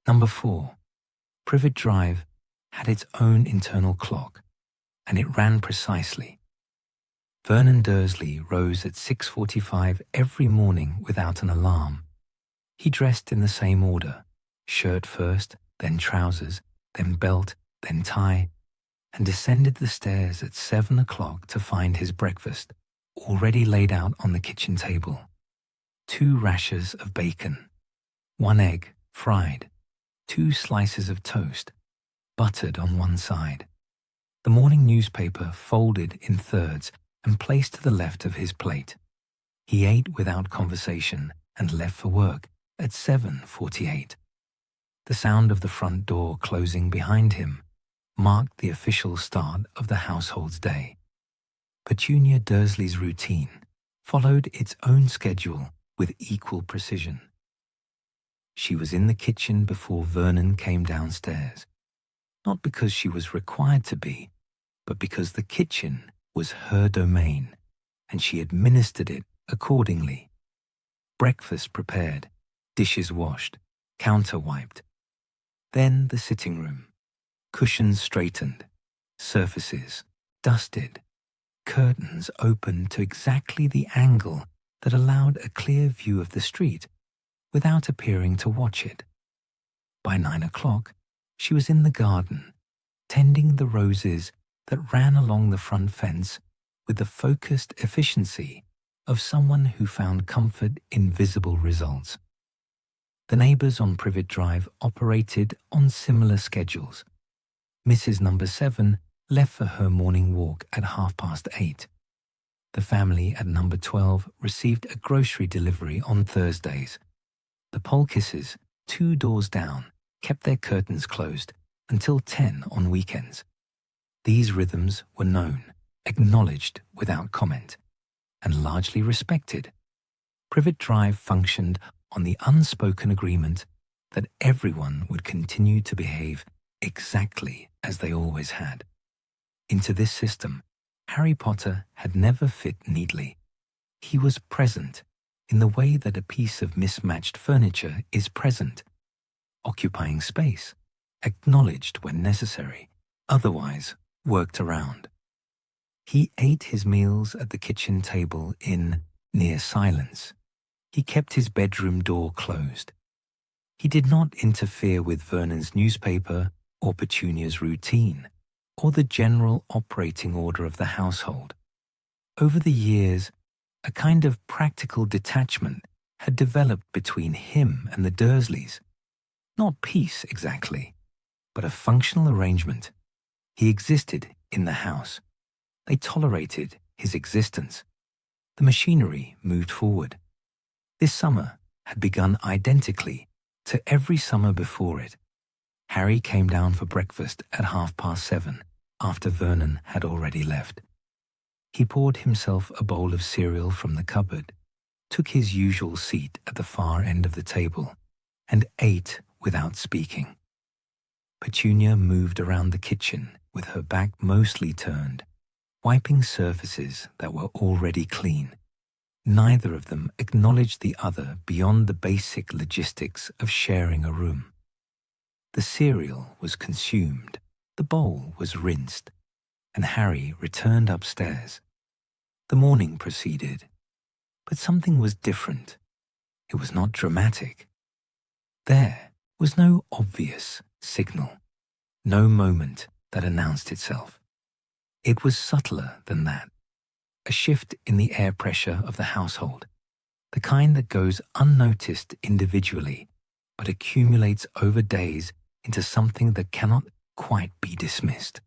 Number 4. Privet Drive had its own internal clock, and it ran precisely. Vernon Dursley rose at 6:45 every morning without an alarm. He dressed in the same order, shirt first, then trousers, then belt, then tie, and descended the stairs at 7 o'clock to find his breakfast already laid out on the kitchen table. 2 rashers of bacon, 1 egg fried, 2 slices of toast, buttered on one side. The morning newspaper folded in thirds and placed to the left of his plate. He ate without conversation and left for work at 7:48. The sound of the front door closing behind him marked the official start of the household's day. Petunia Dursley's routine followed its own schedule with equal precision. She was in the kitchen before Vernon came downstairs, not because she was required to be, but because the kitchen was her domain, and she administered it accordingly. Breakfast prepared, dishes washed, counter wiped. Then the sitting room, cushions straightened, surfaces dusted, curtains opened to exactly the angle that allowed a clear view of the street without appearing to watch it. By 9 o'clock, she was in the garden, tending the roses that ran along the front fence with the focused efficiency of someone who found comfort in visible results. The neighbours on Privet Drive operated on similar schedules. Mrs. Number 7 left for her morning walk at 8:30. The family at Number 12 received a grocery delivery on Thursdays. The Polkisses, 2 doors down, kept their curtains closed until 10 on weekends. These rhythms were known, acknowledged without comment, and largely respected. Privet Drive functioned on the unspoken agreement that everyone would continue to behave exactly as they always had. Into this system, Harry Potter had never fit neatly. He was present in the way that a piece of mismatched furniture is present, occupying space, acknowledged when necessary, otherwise worked around. He ate his meals at the kitchen table in near silence. He kept his bedroom door closed. He did not interfere with Vernon's newspaper or Petunia's routine, or the general operating order of the household. Over the years, a kind of practical detachment had developed between him and the Dursleys. Not peace exactly, but a functional arrangement. He existed in the house. They tolerated his existence. The machinery moved forward. This summer had begun identically to every summer before it. Harry came down for breakfast at 7:30, after Vernon had already left. He poured himself a bowl of cereal from the cupboard, took his usual seat at the far end of the table, and ate without speaking. Petunia moved around the kitchen with her back mostly turned, wiping surfaces that were already clean. Neither of them acknowledged the other beyond the basic logistics of sharing a room. The cereal was consumed, the bowl was rinsed, and Harry returned upstairs. The morning proceeded, but something was different. It was not dramatic. There was no obvious signal, no moment that announced itself. It was subtler than that, a shift in the air pressure of the household, the kind that goes unnoticed individually, but accumulates over days into something that cannot quite be dismissed.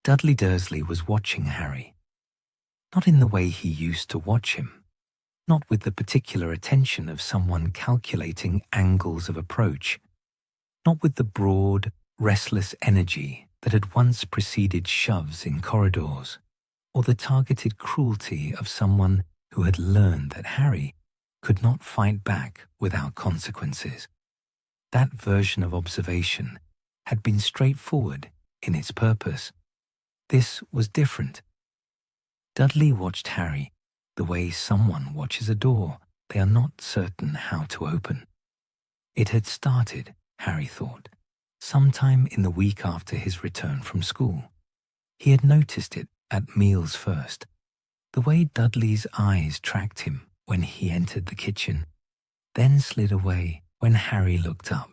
Dudley Dursley was watching Harry, not in the way he used to watch him, not with the particular attention of someone calculating angles of approach, not with the broad, restless energy that had once preceded shoves in corridors, or the targeted cruelty of someone who had learned that Harry could not fight back without consequences. That version of observation had been straightforward in its purpose. This was different. Dudley watched Harry the way someone watches a door they are not certain how to open. It had started, Harry thought, sometime in the week after his return from school. He had noticed it at meals first, the way Dudley's eyes tracked him when he entered the kitchen, then slid away when Harry looked up.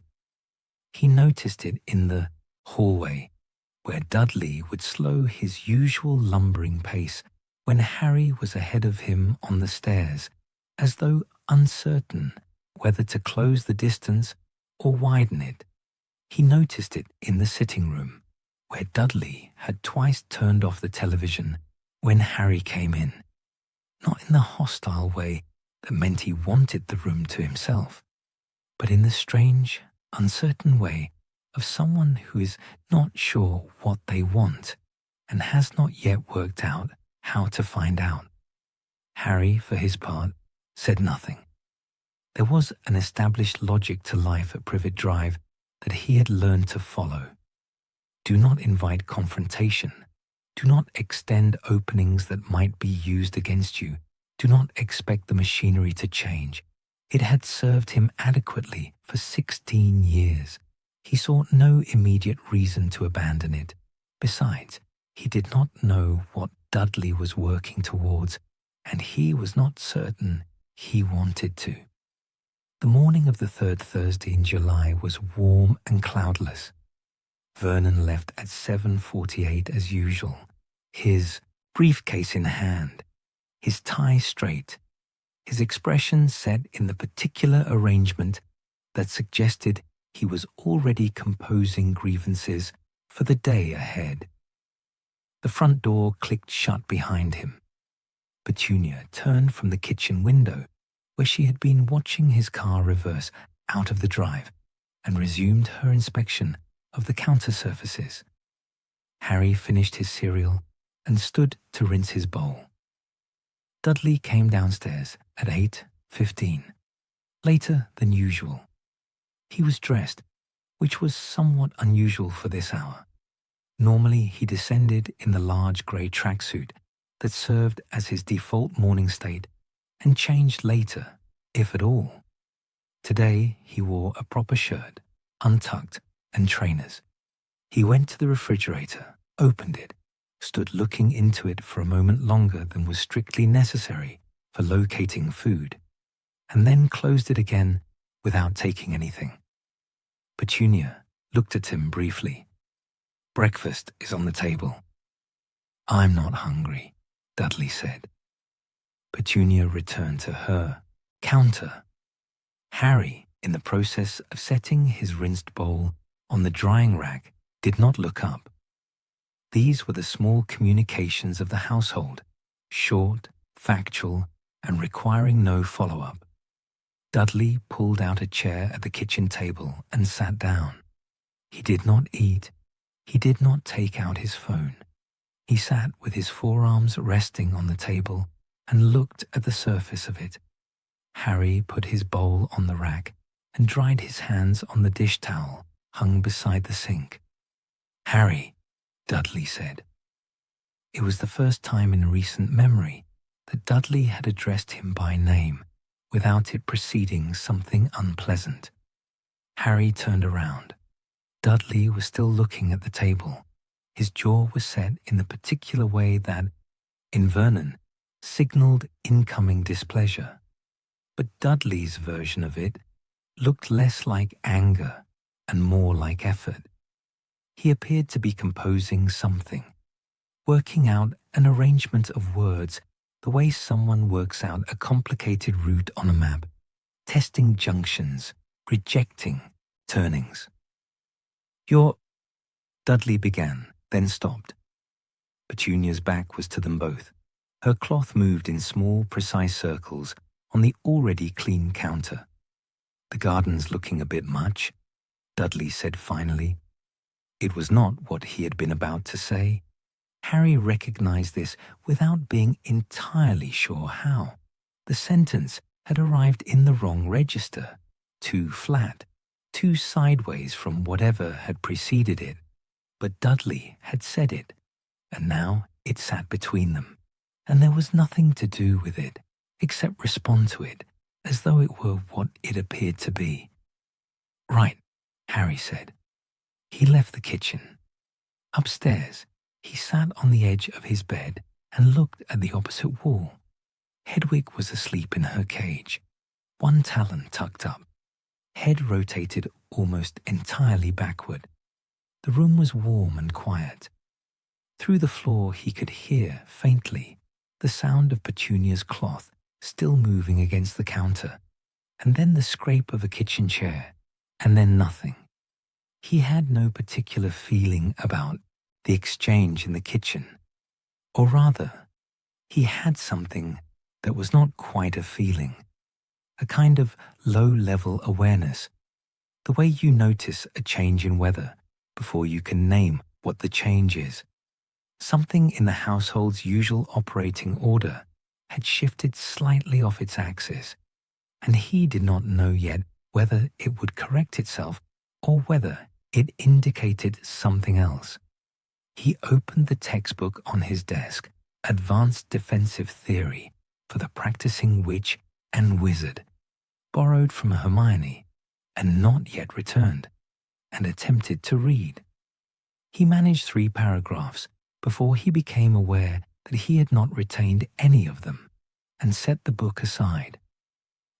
He noticed it in the hallway, where Dudley would slow his usual lumbering pace when Harry was ahead of him on the stairs, as though uncertain whether to close the distance or widen it. He noticed it in the sitting room, where Dudley had twice turned off the television when Harry came in, not in the hostile way that meant he wanted the room to himself, but in the strange, uncertain way of someone who is not sure what they want and has not yet worked out how to find out. Harry, for his part, said nothing. There was an established logic to life at Privet Drive that he had learned to follow. Do not invite confrontation. Do not extend openings that might be used against you. Do not expect the machinery to change. It had served him adequately for 16 years. He saw no immediate reason to abandon it. Besides, he did not know what Dudley was working towards, and he was not certain he wanted to. The morning of the third Thursday in July was warm and cloudless. Vernon left at 7:48 as usual, his briefcase in hand, his tie straight, his expression set in the particular arrangement that suggested he was already composing grievances for the day ahead. The front door clicked shut behind him. Petunia turned from the kitchen window, where she had been watching his car reverse out of the drive, and resumed her inspection of the counter surfaces. Harry finished his cereal and stood to rinse his bowl. Dudley came downstairs at 8:15, later than usual. He was dressed, which was somewhat unusual for this hour. Normally he descended in the large grey tracksuit that served as his default morning state and changed later, if at all. Today he wore a proper shirt, untucked, and trainers. He went to the refrigerator, opened it, stood looking into it for a moment longer than was strictly necessary for locating food, and then closed it again without taking anything. Petunia looked at him briefly. "Breakfast is on the table." "I'm not hungry," Dudley said. Petunia returned to her counter. Harry, in the process of setting his rinsed bowl on the drying rack, did not look up. These were the small communications of the household, short, factual, and requiring no follow-up. Dudley pulled out a chair at the kitchen table and sat down. He did not eat. He did not take out his phone. He sat with his forearms resting on the table and looked at the surface of it. Harry put his bowl on the rack and dried his hands on the dish towel hung beside the sink. "Harry," Dudley said. It was the first time in recent memory that Dudley had addressed him by name without it preceding something unpleasant. Harry turned around. Dudley was still looking at the table. His jaw was set in the particular way that, in Vernon, signaled incoming displeasure. But Dudley's version of it looked less like anger and more like effort. He appeared to be composing something, working out an arrangement of words the way someone works out a complicated route on a map, testing junctions, rejecting turnings. Dudley began, then stopped. Petunia's back was to them both. Her cloth moved in small, precise circles on the already clean counter. "The garden's looking a bit much," Dudley said finally. It was not what he had been about to say. Harry recognized this without being entirely sure how. The sentence had arrived in the wrong register, too flat, too sideways from whatever had preceded it. But Dudley had said it, and now it sat between them, and there was nothing to do with it except respond to it as though it were what it appeared to be. "Right," Harry said. He left the kitchen. Upstairs, he sat on the edge of his bed and looked at the opposite wall. Hedwig was asleep in her cage, one talon tucked up, head rotated almost entirely backward. The room was warm and quiet. Through the floor he could hear, faintly, the sound of Petunia's cloth still moving against the counter, and then the scrape of a kitchen chair, and then nothing. He had no particular feeling about the exchange in the kitchen, or rather, he had something that was not quite a feeling, a kind of low-level awareness, the way you notice a change in weather before you can name what the change is. Something in the household's usual operating order had shifted slightly off its axis, and he did not know yet whether it would correct itself or whether it indicated something else. He opened the textbook on his desk, Advanced Defensive Theory for the Practicing Witch and Wizard, borrowed from Hermione and not yet returned, and attempted to read. He managed 3 paragraphs before he became aware that he had not retained any of them, and set the book aside.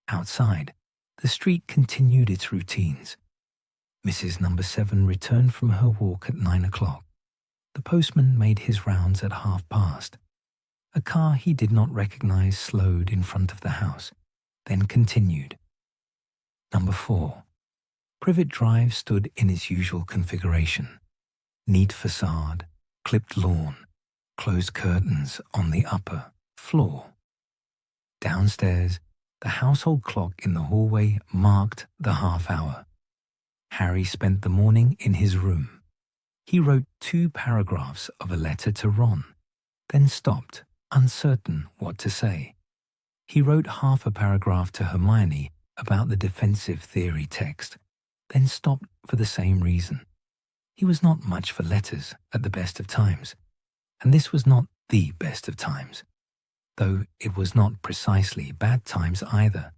Outside, the street continued its routines. Mrs. Number 7 returned from her walk at 9 o'clock. The postman made his rounds at past. A car he did not recognize slowed in front of the house, then continued. Number 4. Privet Drive stood in its usual configuration. Neat facade, clipped lawn, closed curtains on the upper floor. Downstairs, the household clock in the hallway marked the half-hour. Harry spent the morning in his room. He wrote 2 paragraphs of a letter to Ron, then stopped, uncertain what to say. He wrote half a paragraph to Hermione about the defensive theory text, then stopped for the same reason. He was not much for letters at the best of times, and this was not the best of times, though it was not precisely bad times either.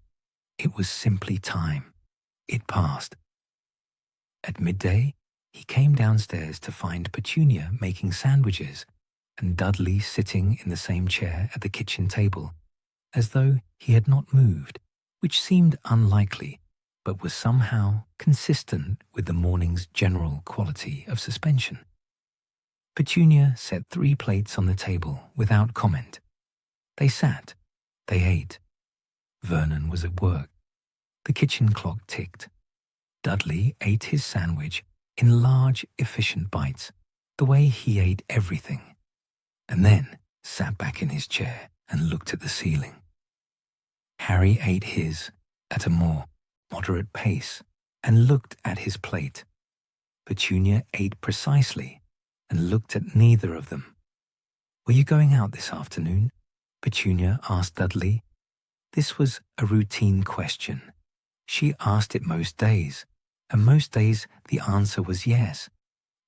It was simply time. It passed. At midday, he came downstairs to find Petunia making sandwiches and Dudley sitting in the same chair at the kitchen table, as though he had not moved, which seemed unlikely, but was somehow consistent with the morning's general quality of suspension. Petunia set 3 plates on the table without comment. They sat. They ate. Vernon was at work. The kitchen clock ticked. Dudley ate his sandwich in large, efficient bites, the way he ate everything, and then sat back in his chair and looked at the ceiling. Harry ate his at a more moderate pace and looked at his plate. Petunia ate precisely and looked at neither of them. "Were you going out this afternoon?" Petunia asked Dudley. This was a routine question. She asked it most days, and most days the answer was yes.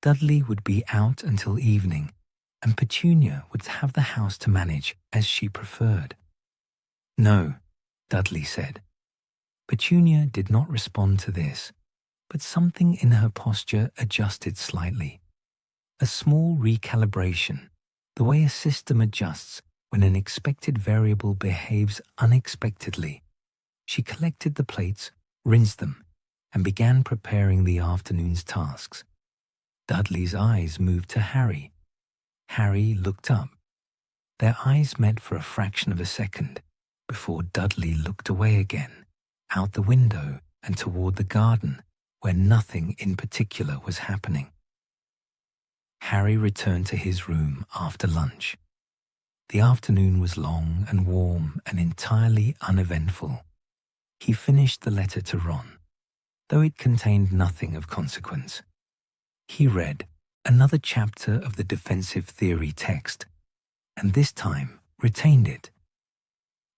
Dudley would be out until evening, and Petunia would have the house to manage as she preferred. "No," Dudley said. Petunia did not respond to this, but something in her posture adjusted slightly. A small recalibration, the way a system adjusts when an expected variable behaves unexpectedly. She collected the plates, rinsed them, and began preparing the afternoon's tasks. Dudley's eyes moved to Harry. Harry looked up. Their eyes met for a fraction of a second before Dudley looked away again, out the window and toward the garden where nothing in particular was happening. Harry returned to his room after lunch. The afternoon was long and warm and entirely uneventful. He finished the letter to Ron, though it contained nothing of consequence. He read another chapter of the defensive theory text, and this time retained it.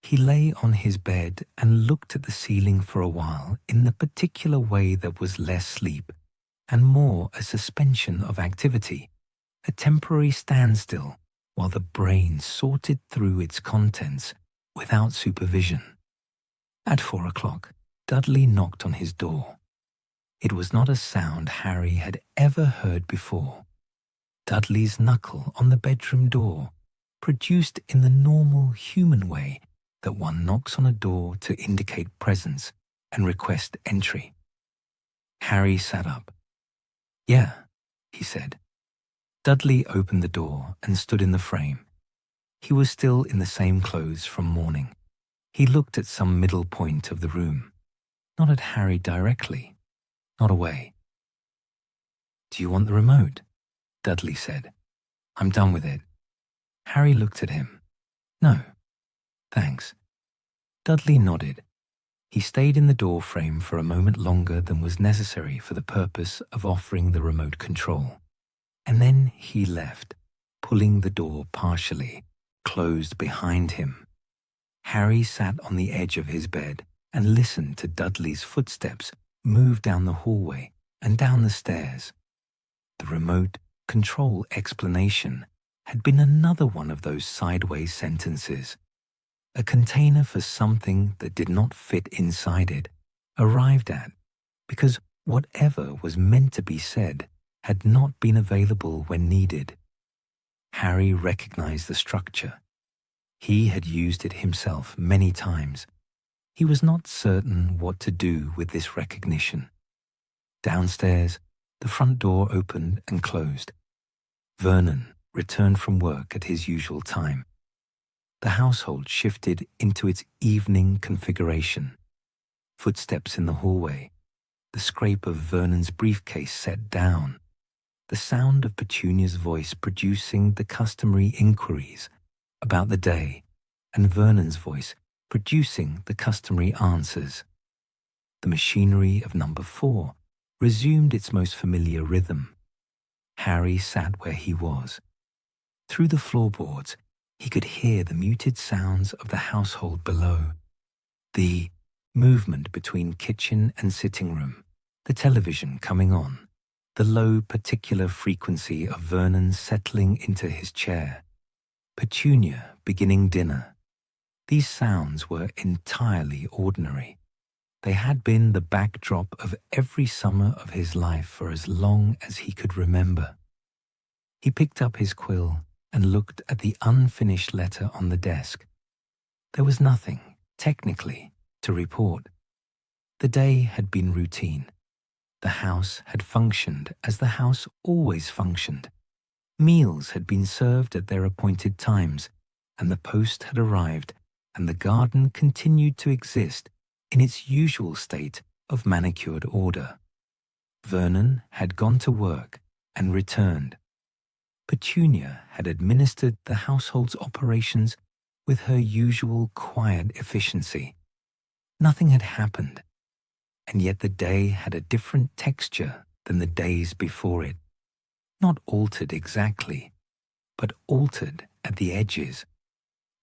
He lay on his bed and looked at the ceiling for a while in the particular way that was less sleep and more a suspension of activity, a temporary standstill while the brain sorted through its contents without supervision. At 4 o'clock, Dudley knocked on his door. It was not a sound Harry had ever heard before. Dudley's knuckle on the bedroom door, produced in the normal human way that one knocks on a door to indicate presence and request entry. Harry sat up. "Yeah," he said. Dudley opened the door and stood in the frame. He was still in the same clothes from morning. He looked at some middle point of the room, not at Harry directly, not away. "Do you want the remote?" Dudley said. "I'm done with it." Harry looked at him. "No, thanks." Dudley nodded. He stayed in the door frame for a moment longer than was necessary for the purpose of offering the remote control. And then he left, pulling the door partially closed behind him. Harry sat on the edge of his bed and listened to Dudley's footsteps move down the hallway and down the stairs. The remote control explanation had been another one of those sideways sentences. A container for something that did not fit inside it, arrived at, because whatever was meant to be said had not been available when needed. Harry recognized the structure. He had used it himself many times. He was not certain what to do with this recognition. Downstairs, the front door opened and closed. Vernon returned from work at his usual time. The household shifted into its evening configuration. Footsteps in the hallway, the scrape of Vernon's briefcase set down, the sound of Petunia's voice producing the customary inquiries about the day, and Vernon's voice producing the customary answers. The machinery of number 4 resumed its most familiar rhythm. Harry sat where he was. Through the floorboards, he could hear the muted sounds of the household below. The movement between kitchen and sitting room, the television coming on, the low particular frequency of Vernon settling into his chair, Petunia beginning dinner. These sounds were entirely ordinary. They had been the backdrop of every summer of his life for as long as he could remember. He picked up his quill and looked at the unfinished letter on the desk. There was nothing, technically, to report. The day had been routine. The house had functioned as the house always functioned. Meals had been served at their appointed times, and the post had arrived, and the garden continued to exist in its usual state of manicured order. Vernon had gone to work and returned. Petunia had administered the household's operations with her usual quiet efficiency. Nothing had happened, and yet the day had a different texture than the days before it. Not altered exactly, but altered at the edges.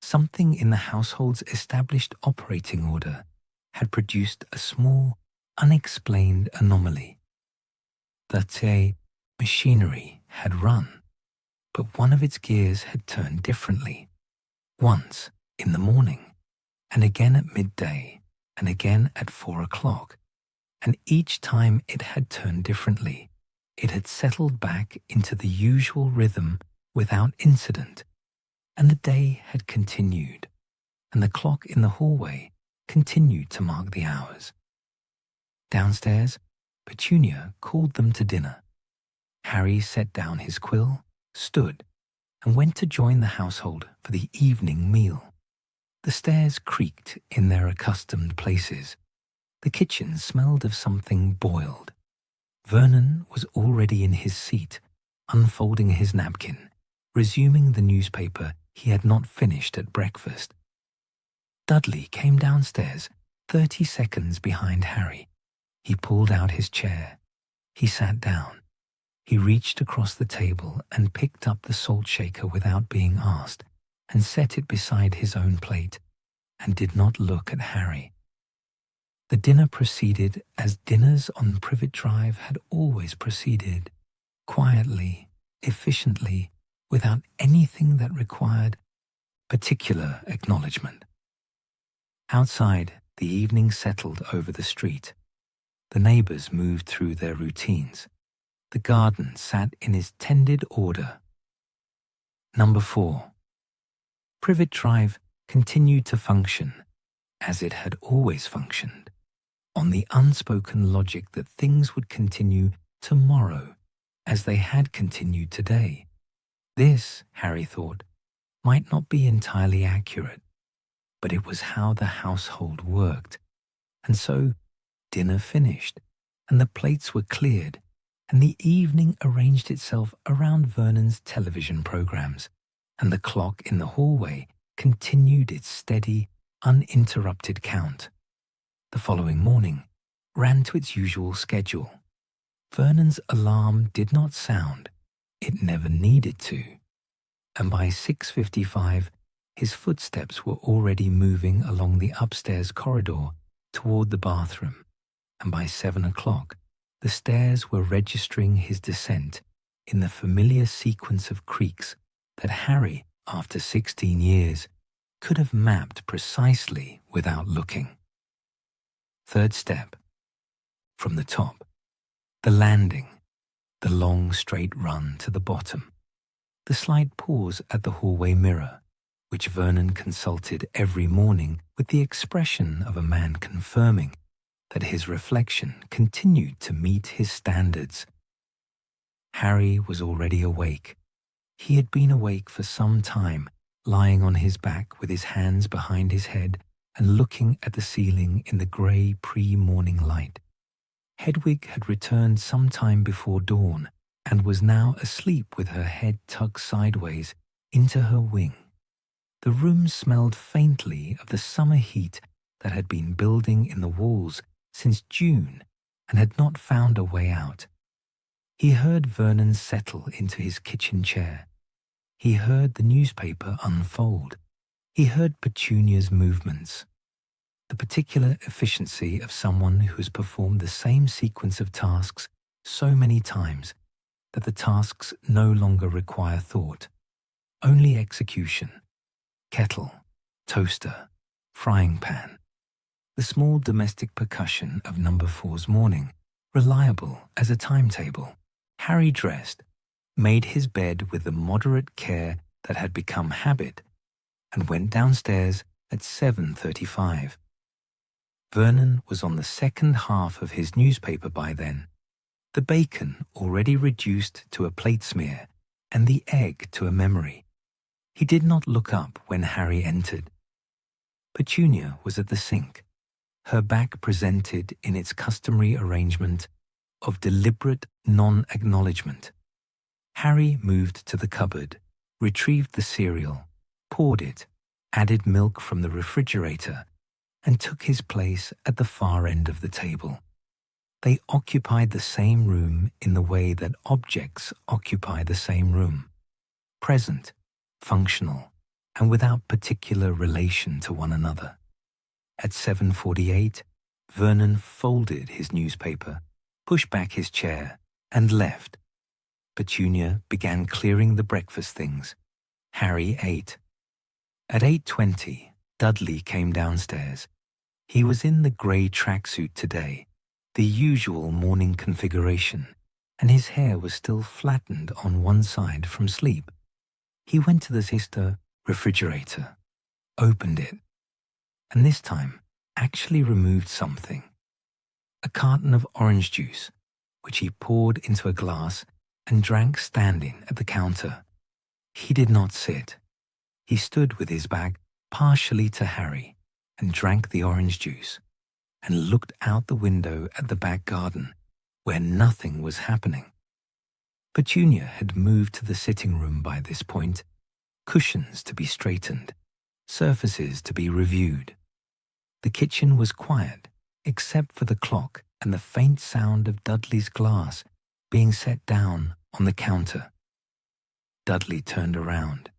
Something in the household's established operating order had produced a small, unexplained anomaly. The machinery had run, but one of its gears had turned differently. Once in the morning, and again at midday, and again at 4 o'clock, and each time it had turned differently, it had settled back into the usual rhythm without incident, and the day had continued, and the clock in the hallway continued to mark the hours. Downstairs, Petunia called them to dinner. Harry set down his quill, stood, and went to join the household for the evening meal. The stairs creaked in their accustomed places. The kitchen smelled of something boiled. Vernon was already in his seat, unfolding his napkin, resuming the newspaper he had not finished at breakfast. Dudley came downstairs 30 seconds behind Harry. He pulled out his chair. He sat down. He reached across the table and picked up the salt shaker without being asked, and set it beside his own plate, and did not look at Harry. The dinner proceeded as dinners on Privet Drive had always proceeded, quietly, efficiently, without anything that required particular acknowledgement. Outside, the evening settled over the street. The neighbours moved through their routines. The garden sat in its tended order. Number 4. Privet Drive continued to function as it had always functioned, on the unspoken logic that things would continue tomorrow as they had continued today. This, Harry thought, might not be entirely accurate, but it was how the household worked. And so dinner finished, and the plates were cleared, and the evening arranged itself around Vernon's television programs, and the clock in the hallway continued its steady, uninterrupted count. The following morning ran to its usual schedule. Vernon's alarm did not sound. It never needed to. And by 6:55, his footsteps were already moving along the upstairs corridor toward the bathroom, and by 7 o'clock, the stairs were registering his descent in the familiar sequence of creaks that Harry, after 16 years, could have mapped precisely without looking. Third step. From the top. The landing. The long straight run to the bottom. The slight pause at the hallway mirror, which Vernon consulted every morning with the expression of a man confirming that his reflection continued to meet his standards. Harry was already awake. He had been awake for some time, lying on his back with his hands behind his head and looking at the ceiling in the grey pre-morning light. Hedwig had returned some time before dawn and was now asleep with her head tucked sideways into her wing. The room smelled faintly of the summer heat that had been building in the walls since June and had not found a way out. He heard Vernon settle into his kitchen chair. He heard the newspaper unfold. He heard Petunia's movements. The particular efficiency of someone who has performed the same sequence of tasks so many times that the tasks no longer require thought, only execution. Kettle, toaster, frying pan. The small domestic percussion of number 4's morning, reliable as a timetable. Harry dressed, made his bed with the moderate care that had become habit, and went downstairs at 7:35. Vernon was on the second half of his newspaper by then, the bacon already reduced to a plate smear and the egg to a memory. He did not look up when Harry entered. Petunia was at the sink, her back presented in its customary arrangement of deliberate non-acknowledgement. Harry moved to the cupboard, retrieved the cereal, poured it, added milk from the refrigerator, and took his place at the far end of the table. They occupied the same room in the way that objects occupy the same room, present, functional, and without particular relation to one another. At 7:48, Vernon folded his newspaper, pushed back his chair, and left. Petunia began clearing the breakfast things. Harry ate. At 8:20, Dudley came downstairs. He was in the grey tracksuit today, the usual morning configuration, and his hair was still flattened on one side from sleep. He went to the sister refrigerator, opened it, and this time actually removed something. A carton of orange juice, which he poured into a glass and drank standing at the counter. He did not sit. He stood with his back partially to Harry and drank the orange juice and looked out the window at the back garden where nothing was happening. Petunia had moved to the sitting room by this point, cushions to be straightened, surfaces to be reviewed. The kitchen was quiet except for the clock and the faint sound of Dudley's glass being set down on the counter. Dudley turned around.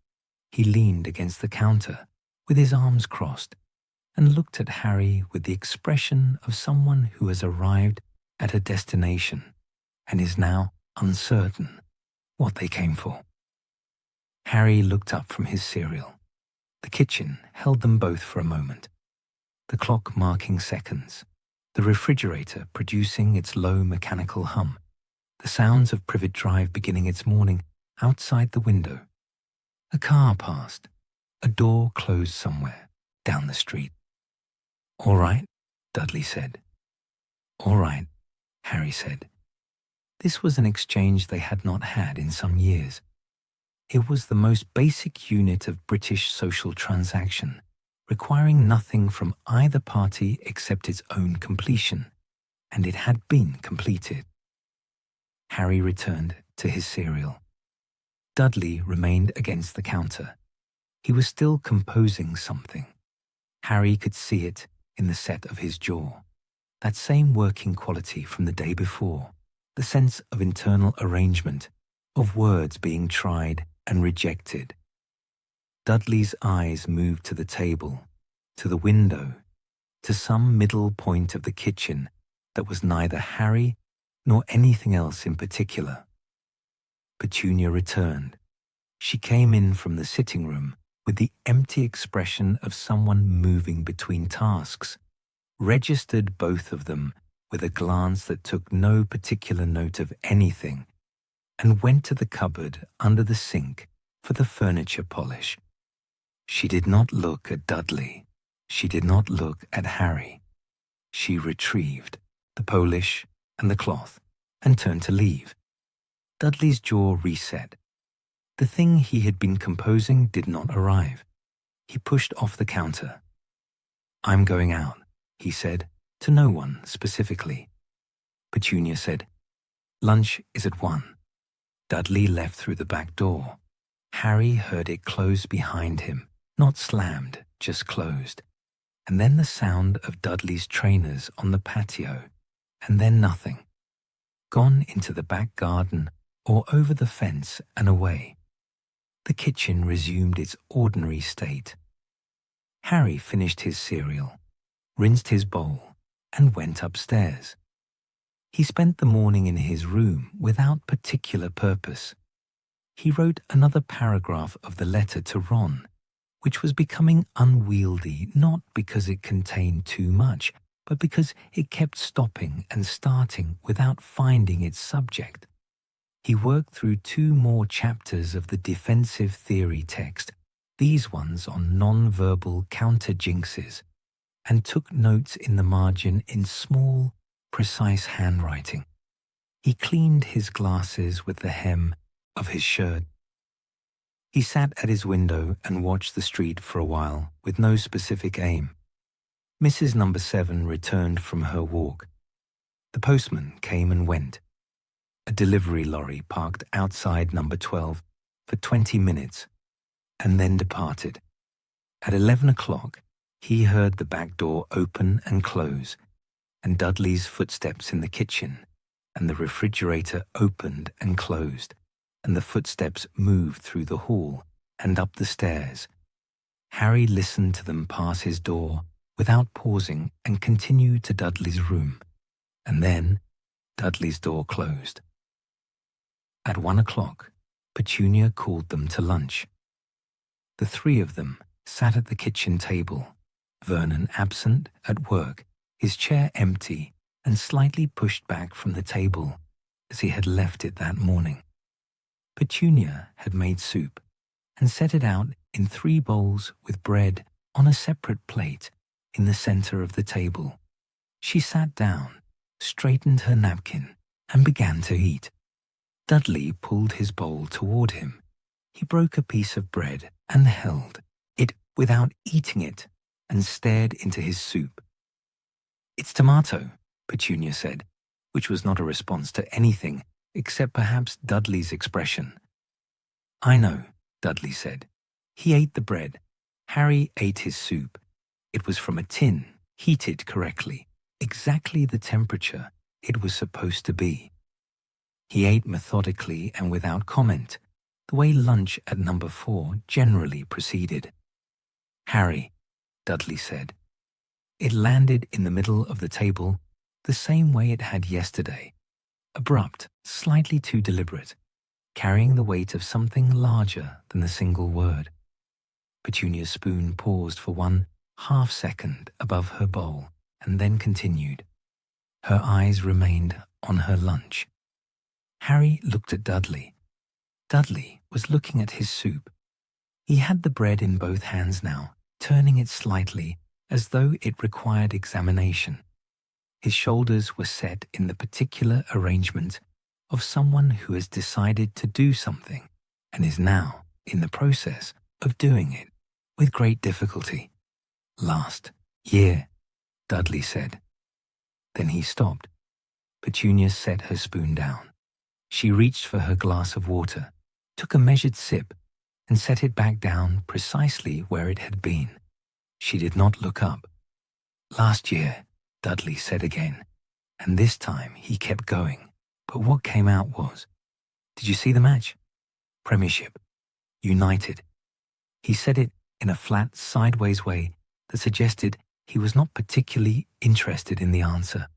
He leaned against the counter with his arms crossed and looked at Harry with the expression of someone who has arrived at a destination and is now uncertain what they came for. Harry looked up from his cereal. The kitchen held them both for a moment, the clock marking seconds, the refrigerator producing its low mechanical hum, the sounds of Privet Drive beginning its morning outside the window. A car passed. A door closed somewhere down the street. "All right," Dudley said. "All right," Harry said. This was an exchange they had not had in some years. It was the most basic unit of British social transaction, requiring nothing from either party except its own completion, and it had been completed. Harry returned to his cereal. Dudley remained against the counter. He was still composing something. Harry could see it in the set of his jaw, that same working quality from the day before, the sense of internal arrangement, of words being tried and rejected. Dudley's eyes moved to the table, to the window, to some middle point of the kitchen that was neither Harry nor anything else in particular. Petunia returned. She came in from the sitting room with the empty expression of someone moving between tasks, registered both of them with a glance that took no particular note of anything, and went to the cupboard under the sink for the furniture polish. She did not look at Dudley. She did not look at Harry. She retrieved the polish and the cloth and turned to leave. Dudley's jaw reset. The thing he had been composing did not arrive. He pushed off the counter. "I'm going out," he said, to no one specifically. Petunia said, "Lunch is at 1." Dudley left through the back door. Harry heard it close behind him, not slammed, just closed. And then the sound of Dudley's trainers on the patio, and then nothing. Gone into the back garden or over the fence and away. The kitchen resumed its ordinary state. Harry finished his cereal, rinsed his bowl, and went upstairs. He spent the morning in his room without particular purpose. He wrote another paragraph of the letter to Ron, which was becoming unwieldy not because it contained too much, but because it kept stopping and starting without finding its subject. He worked through 2 more chapters of the defensive theory text, these ones on non-verbal counter-jinxes, and took notes in the margin in small, precise handwriting. He cleaned his glasses with the hem of his shirt. He sat at his window and watched the street for a while with no specific aim. Mrs. Number 7 returned from her walk. The postman came and went. A delivery lorry parked outside Number 12 for 20 minutes and then departed. At 11 o'clock, he heard the back door open and close, and Dudley's footsteps in the kitchen, and the refrigerator opened and closed, and the footsteps moved through the hall and up the stairs. Harry listened to them pass his door without pausing and continued to Dudley's room, and then Dudley's door closed. At 1 o'clock, Petunia called them to lunch. The 3 of them sat at the kitchen table, Vernon absent at work, his chair empty and slightly pushed back from the table as he had left it that morning. Petunia had made soup and set it out in 3 bowls with bread on a separate plate in the center of the table. She sat down, straightened her napkin, and began to eat. Dudley pulled his bowl toward him. He broke a piece of bread and held it without eating it and stared into his soup. "It's tomato," Petunia said, which was not a response to anything except perhaps Dudley's expression. "I know," Dudley said. He ate the bread. Harry ate his soup. It was from a tin, heated correctly, exactly the temperature it was supposed to be. He ate methodically and without comment, the way lunch at Number 4 generally proceeded. "Harry," Dudley said. It landed in the middle of the table the same way it had yesterday, abrupt, slightly too deliberate, carrying the weight of something larger than the single word. Petunia's spoon paused for 1 half second above her bowl and then continued. Her eyes remained on her lunch. Harry looked at Dudley. Dudley was looking at his soup. He had the bread in both hands now, turning it slightly as though it required examination. His shoulders were set in the particular arrangement of someone who has decided to do something and is now in the process of doing it with great difficulty. "Last year," Dudley said. Then he stopped. Petunia set her spoon down. She reached for her glass of water, took a measured sip, and set it back down precisely where it had been. She did not look up. "Last year," Dudley said again, and this time he kept going. But what came out was, "Did you see the match? Premiership. United." He said it in a flat, sideways way that suggested he was not particularly interested in the answer.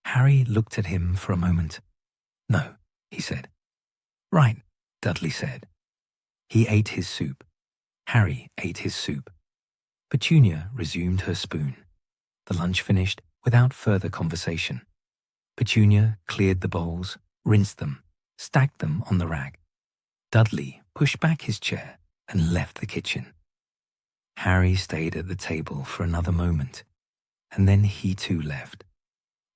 Harry looked at him for a moment. "No," he said. "Right," Dudley said. He ate his soup. Harry ate his soup. Petunia resumed her spoon. The lunch finished without further conversation. Petunia cleared the bowls, rinsed them, stacked them on the rack. Dudley pushed back his chair and left the kitchen. Harry stayed at the table for another moment, and then he too left,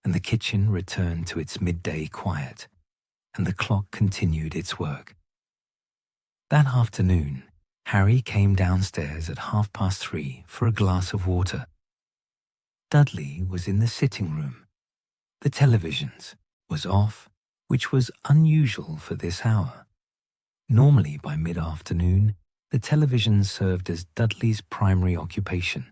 and the kitchen returned to its midday quiet, and the clock continued its work. That afternoon, Harry came downstairs at 3:30 for a glass of water. Dudley was in the sitting room. The televisions was off, which was unusual for this hour. Normally by mid-afternoon, the television served as Dudley's primary occupation,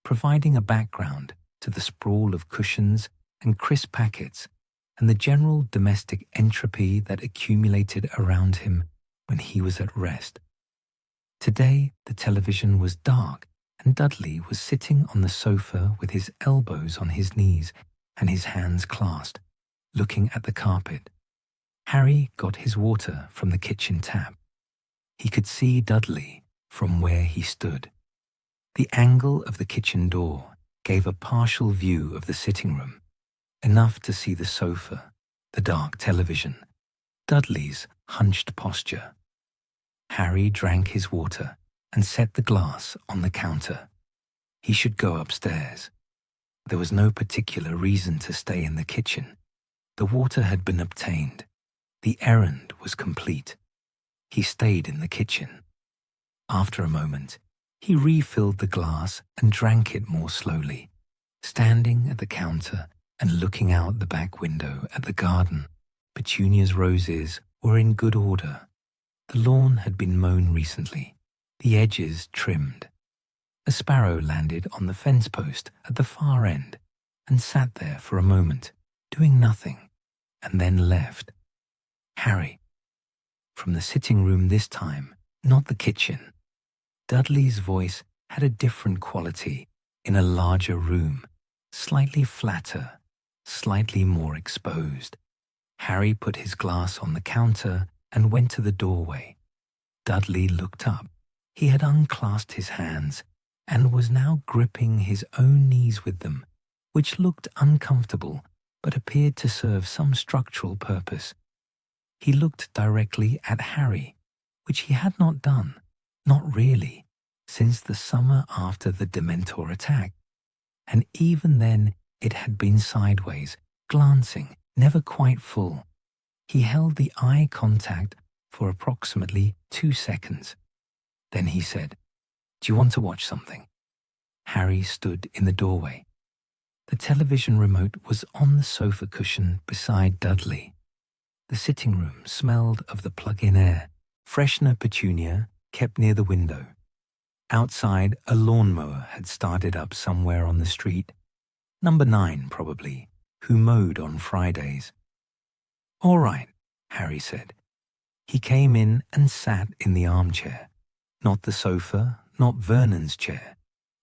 providing a background to the sprawl of cushions and crisp packets and the general domestic entropy that accumulated around him when he was at rest. Today, the television was dark, and Dudley was sitting on the sofa with his elbows on his knees and his hands clasped, looking at the carpet. Harry got his water from the kitchen tap. He could see Dudley from where he stood. The angle of the kitchen door gave a partial view of the sitting room, enough to see the sofa, the dark television, Dudley's hunched posture. Harry drank his water and set the glass on the counter. He should go upstairs. There was no particular reason to stay in the kitchen. The water had been obtained. The errand was complete. He stayed in the kitchen. After a moment, he refilled the glass and drank it more slowly, standing at the counter and looking out the back window at the garden. Petunia's roses were in good order. The lawn had been mown recently, the edges trimmed. A sparrow landed on the fence post at the far end and sat there for a moment, doing nothing, and then left. Harry. From the sitting room this time, not the kitchen. Dudley's voice had a different quality in a larger room, slightly flatter, slightly more exposed. Harry put his glass on the counter and went to the doorway. Dudley looked up. He had unclasped his hands and was now gripping his own knees with them, which looked uncomfortable but appeared to serve some structural purpose. He looked directly at Harry, which he had not done, not really, since the summer after the Dementor attack. And even then it had been sideways, glancing, never quite full. He held the eye contact for approximately 2 seconds. Then he said, "Do you want to watch something?" Harry stood in the doorway. The television remote was on the sofa cushion beside Dudley. The sitting room smelled of the plug-in air, freshener Petunia kept near the window. Outside, a lawnmower had started up somewhere on the street. Number 9, probably, who mowed on Fridays. "All right," Harry said. He came in and sat in the armchair. Not the sofa, not Vernon's chair,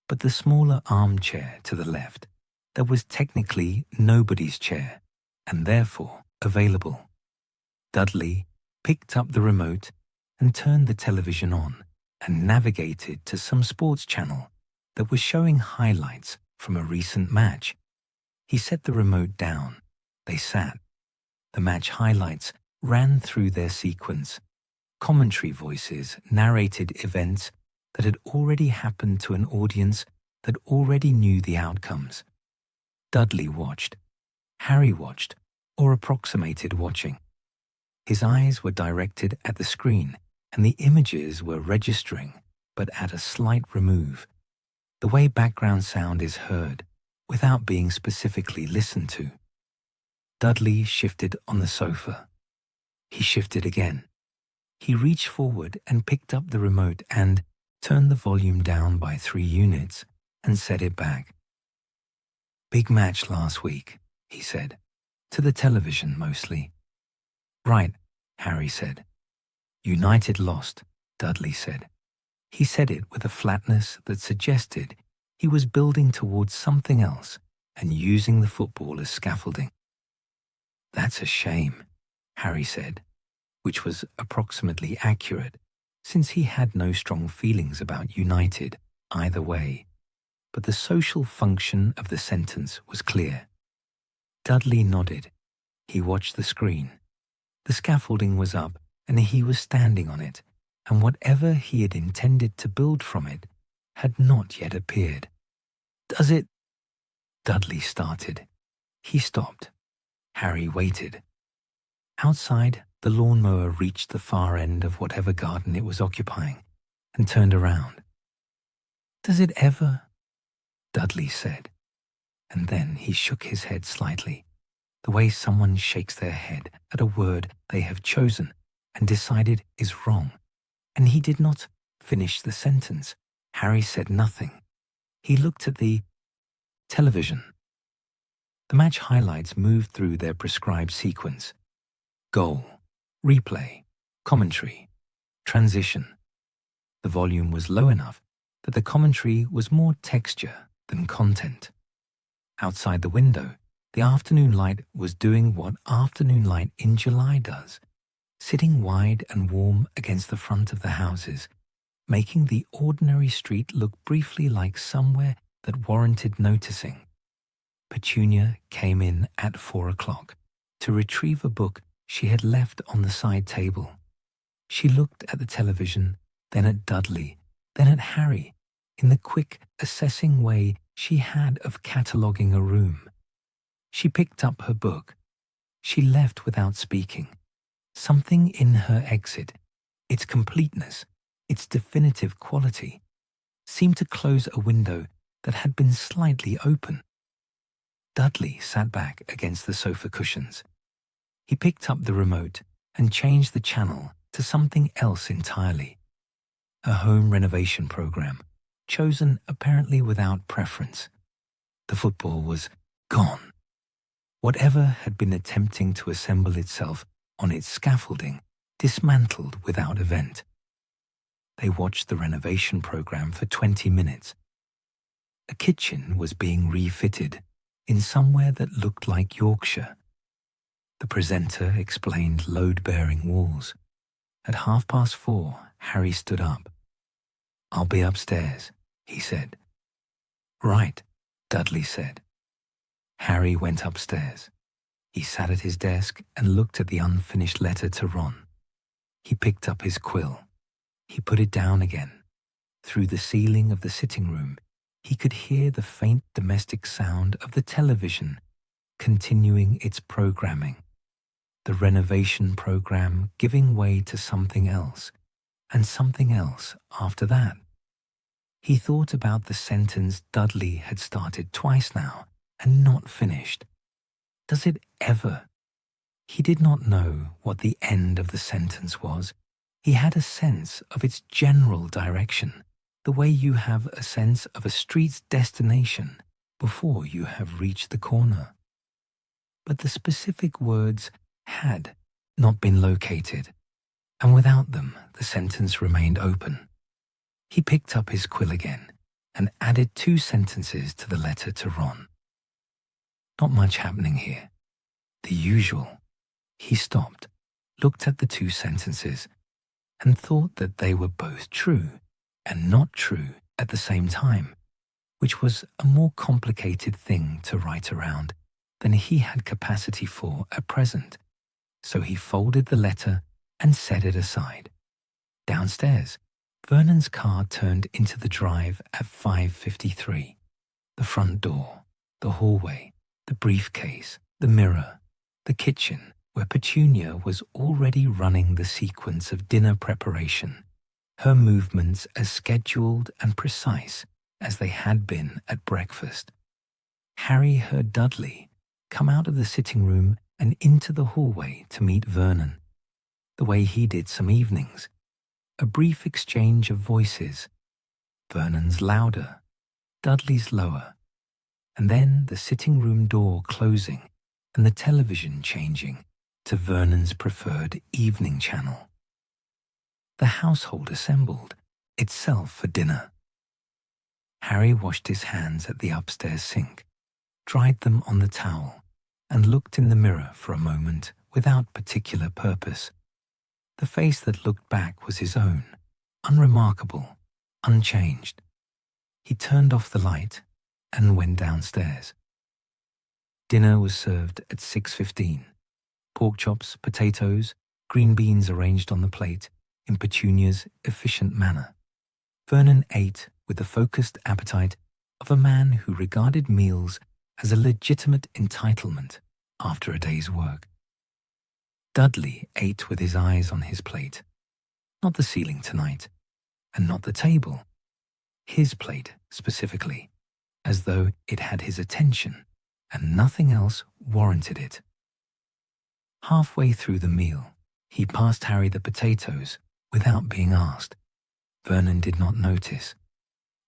but the smaller armchair to the left that was technically nobody's chair and therefore available. Dudley picked up the remote and turned the television on and navigated to some sports channel that was showing highlights from a recent match. He set the remote down. They sat. The match highlights ran through their sequence. Commentary voices narrated events that had already happened to an audience that already knew the outcomes. Dudley watched. Harry watched, or approximated watching. His eyes were directed at the screen, and the images were registering, but at a slight remove. The way background sound is heard, without being specifically listened to. Dudley shifted on the sofa. He shifted again. He reached forward and picked up the remote and turned the volume down by 3 units and set it back. "Big match last week," he said. "To the television, mostly." "Right," Harry said. "United lost," Dudley said. He said it with a flatness that suggested he was building towards something else and using the football as scaffolding. "That's a shame," Harry said, which was approximately accurate, since he had no strong feelings about United either way. But the social function of the sentence was clear. Dudley nodded. He watched the screen. The scaffolding was up, and he was standing on it, and whatever he had intended to build from it had not yet appeared. "Does it—" Dudley started. He stopped. Harry waited. Outside, the lawnmower reached the far end of whatever garden it was occupying and turned around. "Does it ever?" Dudley said. And then he shook his head slightly, the way someone shakes their head at a word they have chosen and decided is wrong. And he did not finish the sentence. Harry said nothing. He looked at the television. The match highlights moved through their prescribed sequence. Goal, replay, commentary, transition. The volume was low enough that the commentary was more texture than content. Outside the window, the afternoon light was doing what afternoon light in July does, sitting wide and warm against the front of the houses, making the ordinary street look briefly like somewhere that warranted noticing. Petunia came in at 4 o'clock to retrieve a book she had left on the side table. She looked at the television, then at Dudley, then at Harry, in the quick, assessing way she had of cataloguing a room. She picked up her book. She left without speaking. Something in her exit, its completeness, its definitive quality, seemed to close a window that had been slightly open. Dudley sat back against the sofa cushions. He picked up the remote and changed the channel to something else entirely. A home renovation program, chosen apparently without preference. The football was gone. Whatever had been attempting to assemble itself on its scaffolding dismantled without event. They watched the renovation program for 20 minutes. A kitchen was being refitted in somewhere that looked like Yorkshire. The presenter explained load-bearing walls. At 4:30, Harry stood up. "I'll be upstairs," he said. "Right," Dudley said. Harry went upstairs. He sat at his desk and looked at the unfinished letter to Ron. He picked up his quill. He put it down again. Through the ceiling of the sitting room, he could hear the faint domestic sound of the television continuing its programming. The renovation program giving way to something else, and something else after that. He thought about the sentence Dudley had started twice now and not finished. Does it ever? He did not know what the end of the sentence was. He had a sense of its general direction, the way you have a sense of a street's destination before you have reached the corner. But the specific words had not been located, and without them the sentence remained open. He picked up his quill again and added 2 sentences to the letter to Ron. Not much happening here. The usual. He stopped, looked at the 2 sentences, and thought that they were both true and not true at the same time. which was a more complicated thing to write around than he had capacity for at present, so he folded the letter and set it aside. Downstairs, Vernon's car turned into the drive at 5:53. The front door, the hallway, the briefcase, the mirror, the kitchen, where Petunia was already running the sequence of dinner preparation, her movements as scheduled and precise as they had been at breakfast. Harry heard Dudley come out of the sitting room and into the hallway to meet Vernon, the way he did some evenings. A brief exchange of voices, Vernon's louder, Dudley's lower, and then the sitting room door closing and the television changing to Vernon's preferred evening channel. The household assembled, itself for dinner. Harry washed his hands at the upstairs sink, dried them on the towel, and looked in the mirror for a moment without particular purpose. The face that looked back was his own, unremarkable, unchanged. He turned off the light and went downstairs. Dinner was served at 6:15. Pork chops, potatoes, green beans arranged on the plate in Petunia's efficient manner. Vernon ate with the focused appetite of a man who regarded meals as a legitimate entitlement after a day's work. Dudley ate with his eyes on his plate, not the ceiling tonight, and not the table, his plate specifically, as though it had his attention and nothing else warranted it. Halfway through the meal, he passed Harry the potatoes without being asked. Vernon did not notice.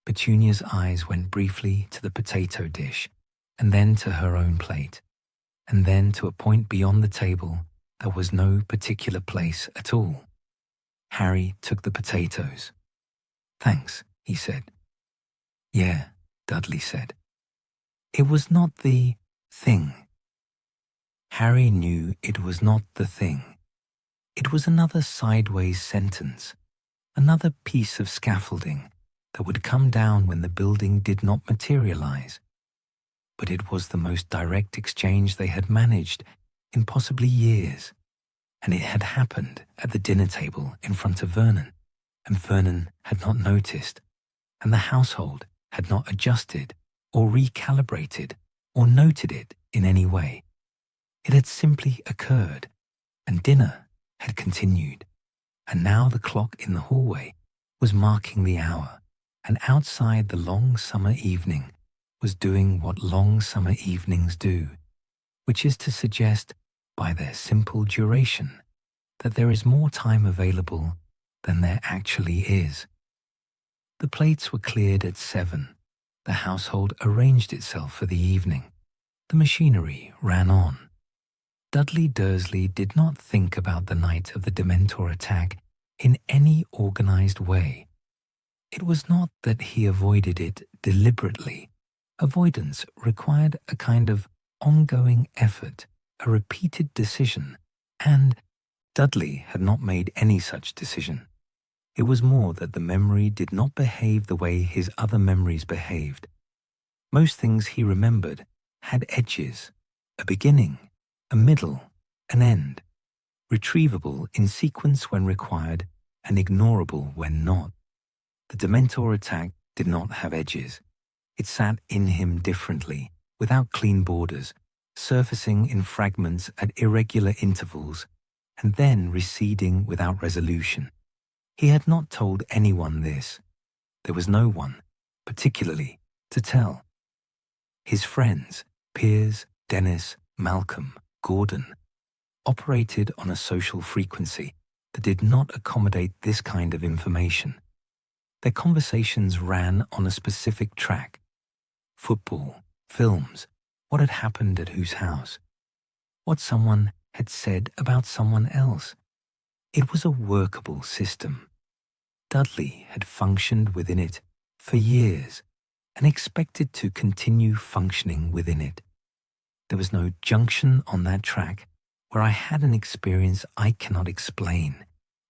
Petunia's eyes went briefly to the potato dish, and then to her own plate, and then to a point beyond the table that was no particular place at all. Harry took the potatoes. "Thanks," he said. "Yeah," Dudley said. It was not the thing. Harry knew it was not the thing. It was another sideways sentence, another piece of scaffolding that would come down when the building did not materialize. But it was the most direct exchange they had managed in possibly years, and it had happened at the dinner table in front of Vernon, and Vernon had not noticed, and the household had not adjusted or recalibrated or noted it in any way. It had simply occurred, and dinner had continued, and now the clock in the hallway was marking the hour, and outside the long summer evening was doing what long summer evenings do, which is to suggest, by their simple duration, that there is more time available than there actually is. The plates were cleared at 7. The household arranged itself for the evening. The machinery ran on. Dudley Dursley did not think about the night of the Dementor attack in any organized way. It was not that he avoided it deliberately. Avoidance required a kind of ongoing effort, a repeated decision, and Dudley had not made any such decision. It was more that the memory did not behave the way his other memories behaved. Most things he remembered had edges, a beginning, a middle, an end, retrievable in sequence when required and ignorable when not. The Dementor attack did not have edges. It sat in him differently, without clean borders, surfacing in fragments at irregular intervals, and then receding without resolution. He had not told anyone this. There was no one, particularly, to tell. His friends, Piers, Dennis, Malcolm, Gordon, operated on a social frequency that did not accommodate this kind of information. Their conversations ran on a specific track: football, films, what had happened at whose house, what someone had said about someone else. It was a workable system. Dudley had functioned within it for years and expected to continue functioning within it. There was no junction on that track where I had an experience I cannot explain,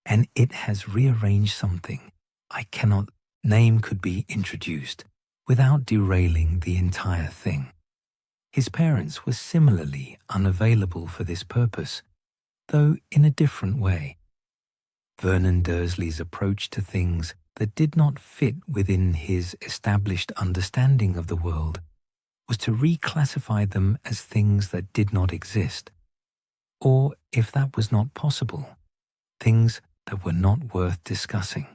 and it has rearranged something I cannot name could be introduced, without derailing the entire thing. His parents were similarly unavailable for this purpose, though in a different way. Vernon Dursley's approach to things that did not fit within his established understanding of the world was to reclassify them as things that did not exist, or, if that was not possible, things that were not worth discussing.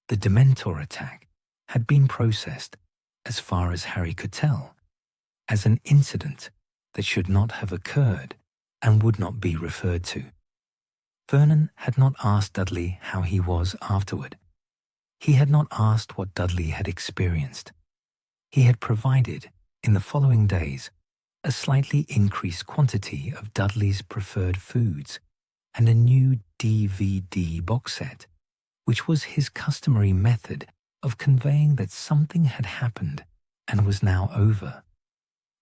The Dementor attack had been processed, as far as Harry could tell, as an incident that should not have occurred and would not be referred to. Vernon had not asked Dudley how he was afterward. He had not asked what Dudley had experienced. He had provided, in the following days, a slightly increased quantity of Dudley's preferred foods and a new DVD box set, which was his customary method of conveying that something had happened and was now over.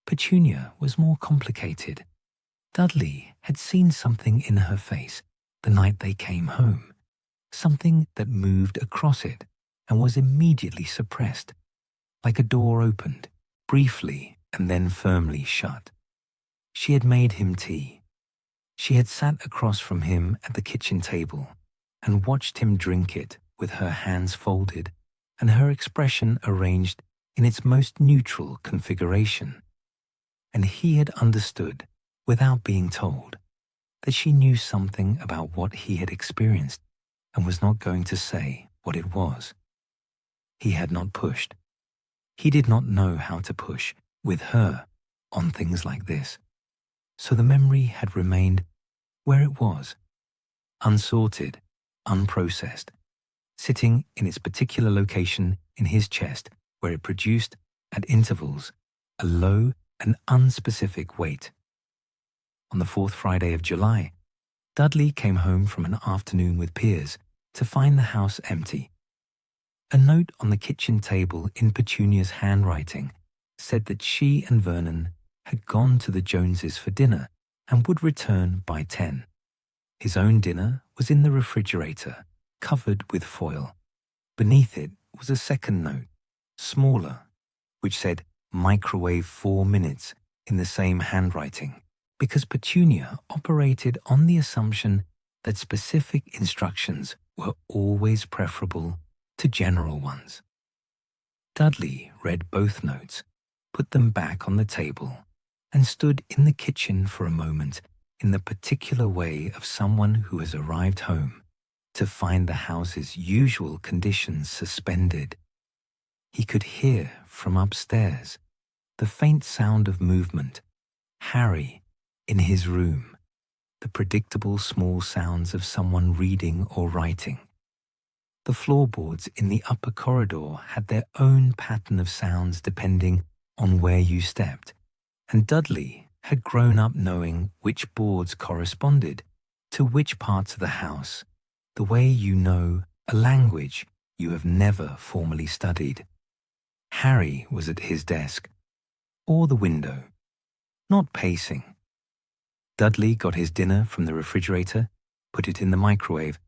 Petunia was more complicated. Dudley had seen something in her face the night they came home, something that moved across it and was immediately suppressed, like a door opened, briefly and then firmly shut. She had made him tea. She had sat across from him at the kitchen table and watched him drink it with her hands folded and her expression arranged in its most neutral configuration. And he had understood, without being told, that she knew something about what he had experienced and was not going to say what it was. He had not pushed. He did not know how to push, with her, on things like this. So the memory had remained where it was, unsorted, unprocessed, sitting in its particular location in his chest where it produced, at intervals, a low and unspecific weight. On the 4th Friday of July, Dudley came home from an afternoon with Piers to find the house empty. A note on the kitchen table in Petunia's handwriting said that she and Vernon had gone to the Joneses for dinner and would return by 10. His own dinner was in the refrigerator, covered with foil. Beneath it was a second note, smaller, which said microwave 4 minutes in the same handwriting, because Petunia operated on the assumption that specific instructions were always preferable to general ones. Dudley read both notes, put them back on the table, and stood in the kitchen for a moment in the particular way of someone who has arrived home to find the house's usual conditions suspended. He could hear from upstairs the faint sound of movement, Harry in his room, the predictable small sounds of someone reading or writing. The floorboards in the upper corridor had their own pattern of sounds depending on where you stepped, and Dudley had grown up knowing which boards corresponded to which parts of the house, the way you know a language you have never formally studied. Harry was at his desk, or the window, not pacing. Dudley got his dinner from the refrigerator, put it in the microwave,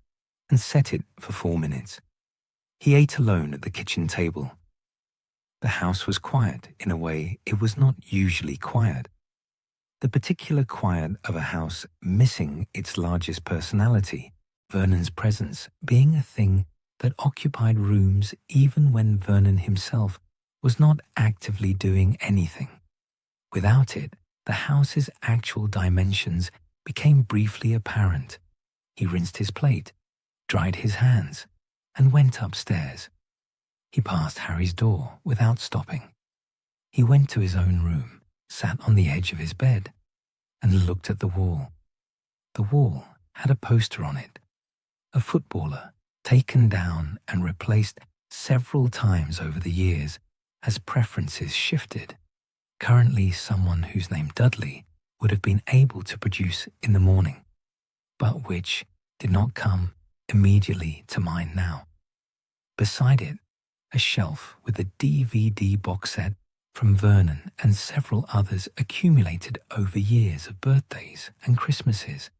and set it for 4 minutes. He ate alone at the kitchen table. The house was quiet in a way it was not usually quiet. The particular quiet of a house missing its largest personality, Vernon's presence being a thing that occupied rooms even when Vernon himself was not actively doing anything. Without it, the house's actual dimensions became briefly apparent. He rinsed his plate, dried his hands, and went upstairs. He passed Harry's door without stopping. He went to his own room, sat on the edge of his bed, and looked at the wall. The wall had a poster on it, a footballer taken down and replaced several times over the years as preferences shifted. Currently someone whose name Dudley would have been able to produce in the morning, but which did not come immediately to mind now. Beside it, a shelf with a DVD box set from Vernon and several others accumulated over years of birthdays and Christmases.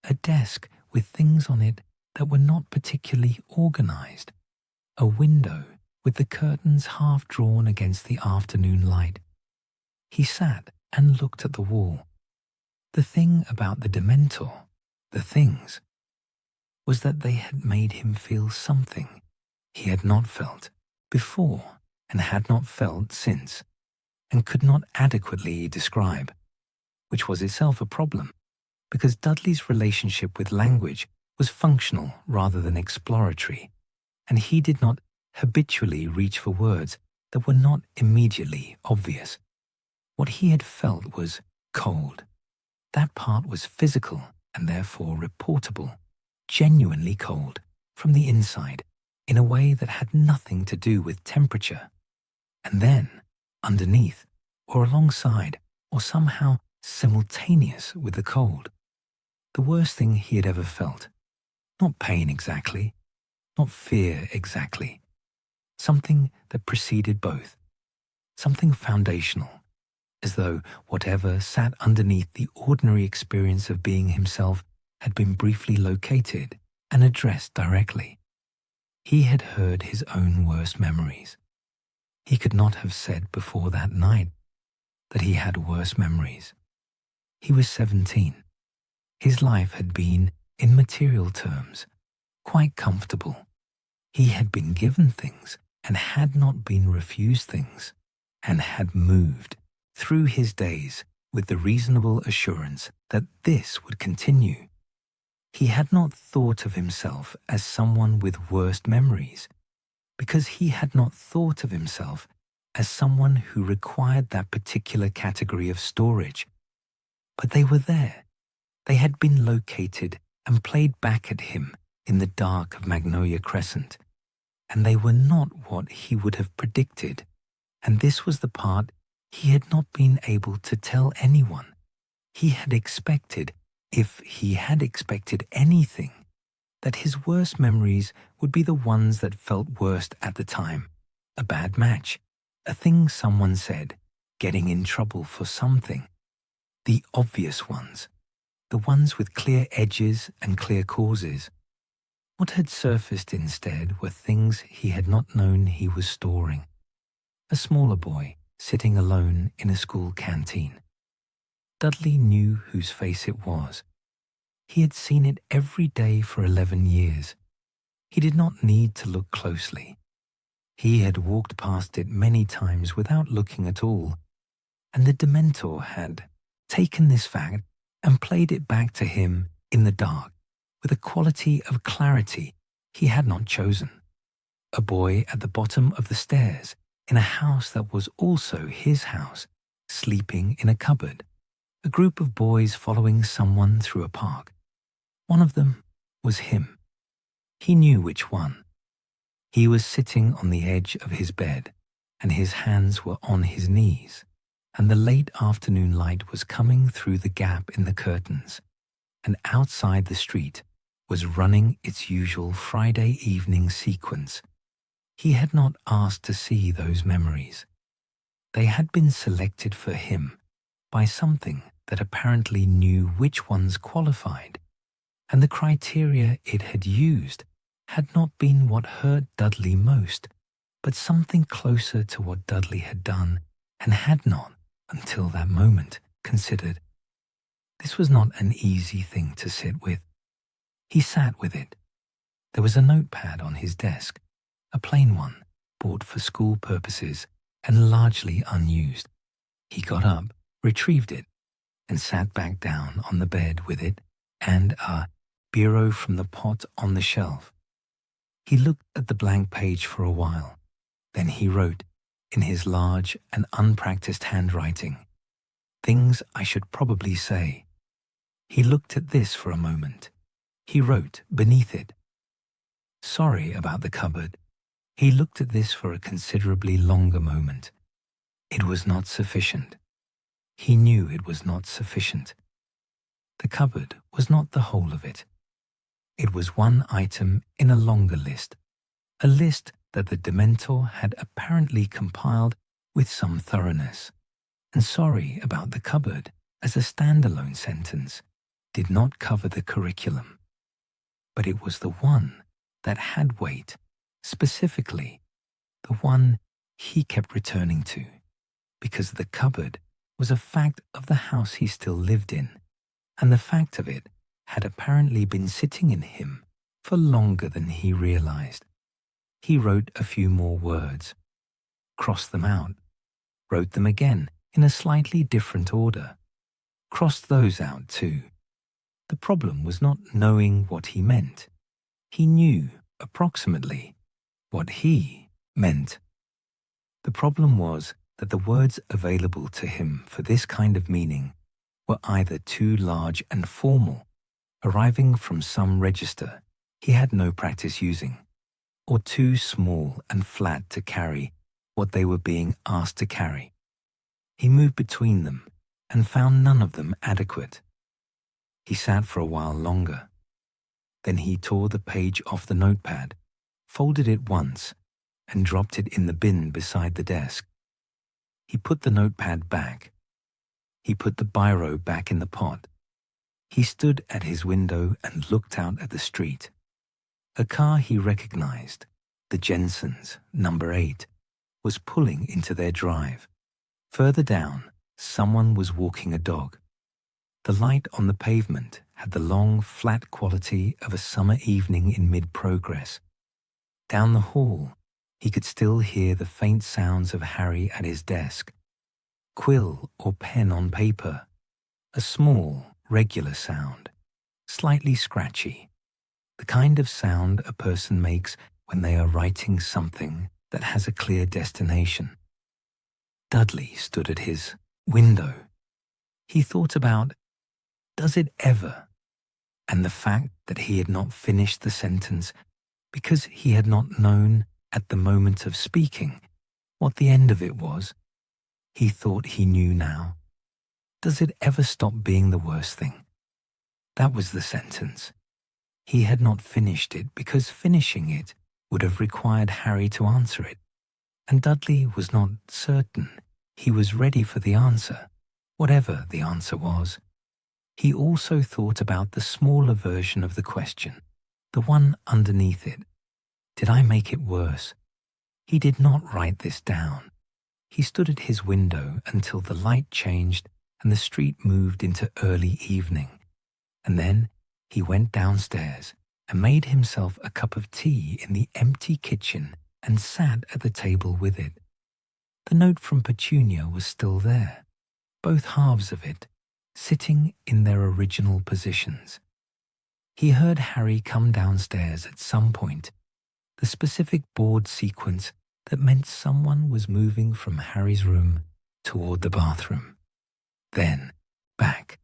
A desk with things on it that were not particularly organized. A window with the curtains half drawn against the afternoon light. He sat and looked at the wall. The thing about the Dementor, the things, was that they had made him feel something he had not felt before and had not felt since, and could not adequately describe, which was itself a problem, because Dudley's relationship with language was functional rather than exploratory, and he did not habitually reach for words that were not immediately obvious. What he had felt was cold. That part was physical and therefore reportable, genuinely cold from the inside in a way that had nothing to do with temperature. And then, underneath, or alongside, or somehow simultaneous with the cold, the worst thing he had ever felt. Not pain exactly, not fear exactly. Something that preceded both. Something foundational, as though whatever sat underneath the ordinary experience of being himself had been briefly located and addressed directly. He had heard his own worst memories. He could not have said before that night that he had worse memories. He was 17. His life had been, in material terms, quite comfortable. He had been given things and had not been refused things, and had moved through his days with the reasonable assurance that this would continue. He had not thought of himself as someone with worst memories, because he had not thought of himself as someone who required that particular category of storage. But they were there. They had been located and played back at him in the dark of Magnolia Crescent, and they were not what he would have predicted, and this was the part he had not been able to tell anyone. He had expected, if he had expected anything, that his worst memories would be the ones that felt worst at the time. A bad match, a thing someone said, getting in trouble for something. The obvious ones, the ones with clear edges and clear causes. What had surfaced instead were things he had not known he was storing. A smaller boy sitting alone in a school canteen. Dudley knew whose face it was. He had seen it every day for 11 years. He did not need to look closely. He had walked past it many times without looking at all, and the Dementor had taken this fact and played it back to him in the dark with a quality of clarity he had not chosen. A boy at the bottom of the stairs in a house that was also his house, sleeping in a cupboard. A group of boys following someone through a park. One of them was him. He knew which one. He was sitting on the edge of his bed, and his hands were on his knees, and the late afternoon light was coming through the gap in the curtains, and outside the street was running its usual Friday evening sequence. He had not asked to see those memories. They had been selected for him by something that apparently knew which ones qualified, and the criteria it had used had not been what hurt Dudley most, but something closer to what Dudley had done and had not, until that moment, considered. This was not an easy thing to sit with. He sat with it. There was a notepad on his desk, a plain one, bought for school purposes and largely unused. He got up, retrieved it, and sat back down on the bed with it and a bureau from the pot on the shelf. He looked at the blank page for a while. Then he wrote, in his large and unpracticed handwriting, things I should probably say. He looked at this for a moment. He wrote beneath it, sorry about the cupboard. He looked at this for a considerably longer moment. It was not sufficient. He knew it was not sufficient. The cupboard was not the whole of it. It was one item in a longer list, a list that the Dementor had apparently compiled with some thoroughness. And sorry about the cupboard, as a standalone sentence, did not cover the curriculum. But it was the one that had weight, specifically, the the one he kept returning to, because the cupboard was a fact of the house he still lived in, and the fact of it had apparently been sitting in him for longer than he realized. He wrote a few more words, crossed them out, wrote them again in a slightly different order, crossed those out too. The problem was not knowing what he meant. He knew, approximately, what he meant. The problem was that the words available to him for this kind of meaning were either too large and formal, arriving from some register he had no practice using, or too small and flat to carry what they were being asked to carry. He moved between them and found none of them adequate. He sat for a while longer. Then he tore the page off the notepad, folded it once, and dropped it in the bin beside the desk. He put the notepad back. He put the biro back in the pot. He stood at his window and looked out at the street. A car he recognized, the Jensens, number 8, was pulling into their drive. Further down, someone was walking a dog. The light on the pavement had the long, flat quality of a summer evening in mid-progress. Down the hall, he could still hear the faint sounds of Harry at his desk. Quill or pen on paper. A small, regular sound, slightly scratchy. The kind of sound a person makes when they are writing something that has a clear destination. Dudley stood at his window. He thought about, does it ever? And the fact that he had not finished the sentence because he had not known at the moment of speaking what the end of it was. He thought he knew now. Does it ever stop being the worst thing? That was the sentence. He had not finished it because finishing it would have required Harry to answer it, and Dudley was not certain he was ready for the answer, whatever the answer was. He also thought about the smaller version of the question, the one underneath it. Did I make it worse? He did not write this down. He stood at his window until the light changed and the street moved into early evening, and then he went downstairs and made himself a cup of tea in the empty kitchen and sat at the table with it. The note from Petunia was still there, both halves of it, sitting in their original positions. He heard Harry come downstairs at some point, the specific board sequence that meant someone was moving from Harry's room toward the bathroom, then back.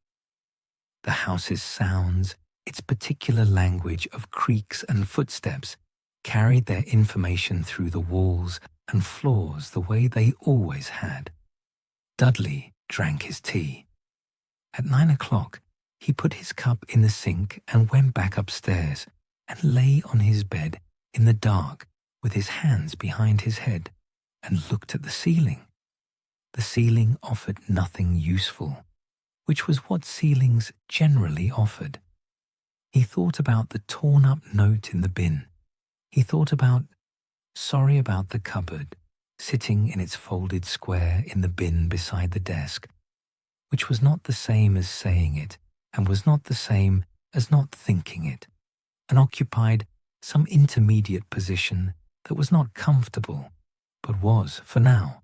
The house's sounds, its particular language of creaks and footsteps, carried their information through the walls and floors the way they always had. Dudley drank his tea. At 9 o'clock, he put his cup in the sink and went back upstairs and lay on his bed in the dark with his hands behind his head and looked at the ceiling. The ceiling offered nothing useful, which was what ceilings generally offered. He thought about the torn-up note in the bin. He thought about, sorry about the cupboard, sitting in its folded square in the bin beside the desk, which was not the same as saying it and was not the same as not thinking it, and occupied some intermediate position that was not comfortable, but was, for now,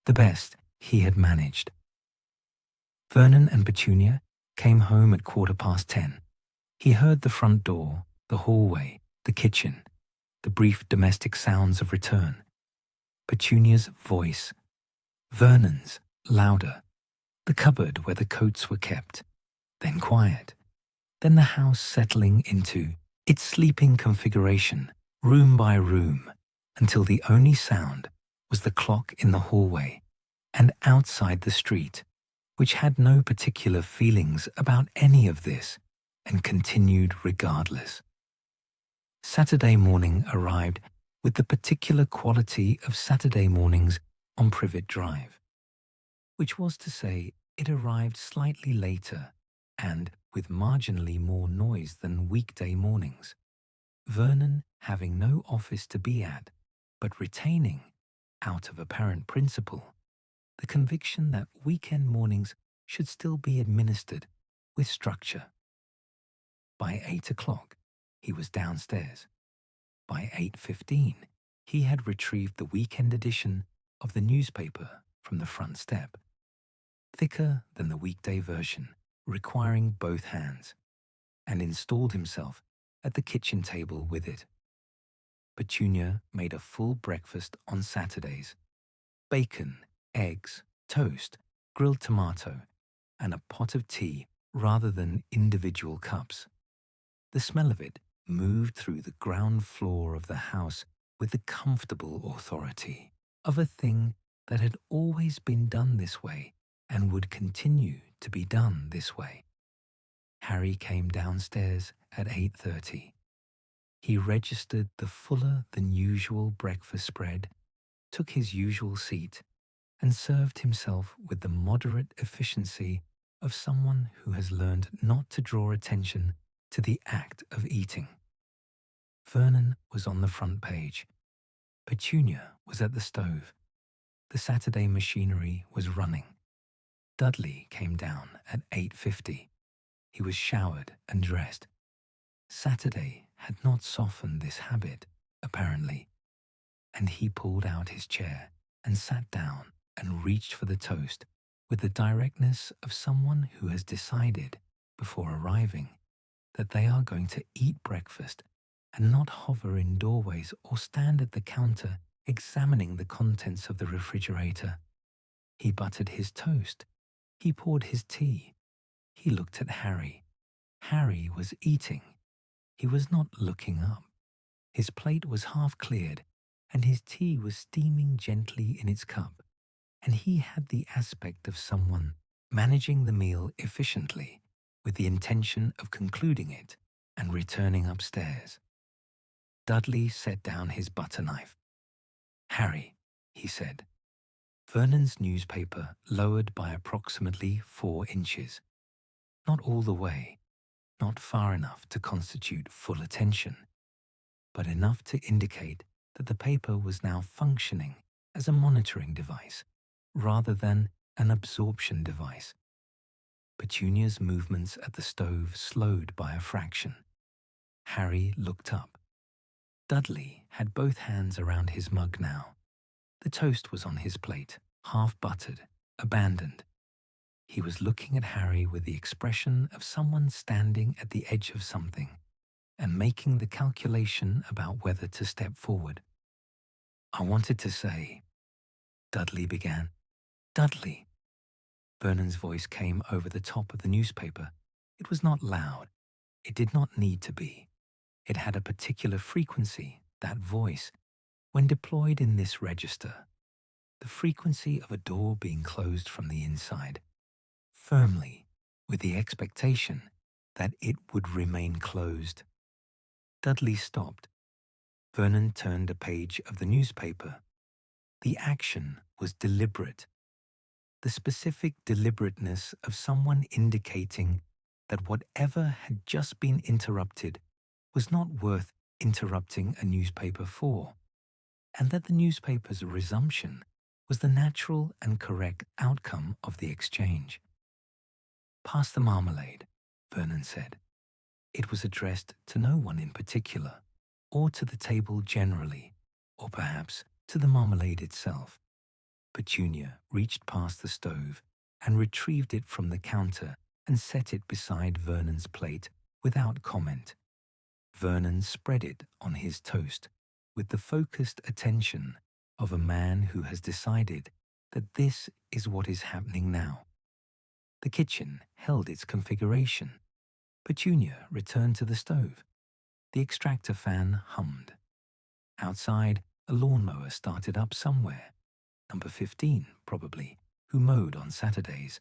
the best he had managed. Vernon and Petunia came home at 10:15. He heard the front door, the hallway, the kitchen, the brief domestic sounds of return. Petunia's voice, Vernon's, louder, the cupboard where the coats were kept, then quiet, then the house settling into its sleeping configuration, room by room, until the only sound was the clock in the hallway and outside the street, which had no particular feelings about any of this and continued regardless. Saturday morning arrived with the particular quality of Saturday mornings on Privet Drive, which was to say it arrived slightly later and with marginally more noise than weekday mornings. Vernon having no office to be at, but retaining out of apparent principle, the conviction that weekend mornings should still be administered with structure. By 8 o'clock, he was downstairs. By 8:15, he had retrieved the weekend edition of the newspaper from the front step, thicker than the weekday version, requiring both hands, and installed himself at the kitchen table with it. Petunia made a full breakfast on Saturdays: bacon, eggs, toast, grilled tomato, and a pot of tea rather than individual cups. The smell of it moved through the ground floor of the house with the comfortable authority of a thing that had always been done this way and would continue to be done this way. Harry came downstairs at 8:30. He registered the fuller-than-usual breakfast spread, took his usual seat, and served himself with the moderate efficiency of someone who has learned not to draw attention to the act of eating. Vernon was on the front page. Petunia was at the stove. The Saturday machinery was running. Dudley came down at 8:50. He was showered and dressed. Saturday had not softened this habit, apparently, and he pulled out his chair and sat down and reached for the toast with the directness of someone who has decided, before arriving, that they are going to eat breakfast and not hover in doorways or stand at the counter examining the contents of the refrigerator. He buttered his toast. He poured his tea. He looked at Harry. Harry was eating. He was not looking up. His plate was half cleared, and his tea was steaming gently in its cup, and he had the aspect of someone managing the meal efficiently, with the intention of concluding it and returning upstairs. Dudley set down his butter knife. "Harry," he said. Vernon's newspaper lowered by approximately 4 inches. Not all the way, not far enough to constitute full attention, but enough to indicate that the paper was now functioning as a monitoring device rather than an absorption device. Petunia's movements at the stove slowed by a fraction. Harry looked up. Dudley had both hands around his mug now. The toast was on his plate, half buttered, abandoned. He was looking at Harry with the expression of someone standing at the edge of something and making the calculation about whether to step forward. "I wanted to say," Dudley began. "Dudley." Vernon's voice came over the top of the newspaper. It was not loud. It did not need to be. It had a particular frequency, that voice, when deployed in this register. The frequency of a door being closed from the inside, firmly, with the expectation that it would remain closed. Dudley stopped. Vernon turned a page of the newspaper. The action was deliberate. The specific deliberateness of someone indicating that whatever had just been interrupted was not worth interrupting a newspaper for, and that the newspaper's resumption was the natural and correct outcome of the exchange. "Pass the marmalade," Vernon said. It was addressed to no one in particular, or to the table generally, or perhaps to the marmalade itself. Petunia reached past the stove and retrieved it from the counter and set it beside Vernon's plate without comment. Vernon spread it on his toast with the focused attention of a man who has decided that this is what is happening now. The kitchen held its configuration. Petunia returned to the stove. The extractor fan hummed. Outside, a lawnmower started up somewhere, number 15 probably, who mowed on Saturdays,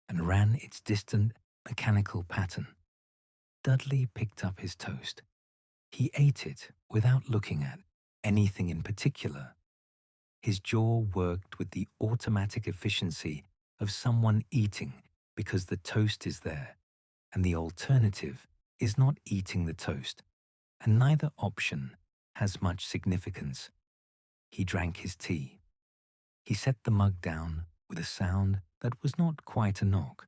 and ran its distant mechanical pattern. Dudley picked up his toast. He ate it without looking at anything in particular. His jaw worked with the automatic efficiency of someone eating because the toast is there, and the alternative is not eating the toast, and neither option has much significance. He drank his tea. He set the mug down with a sound that was not quite a knock,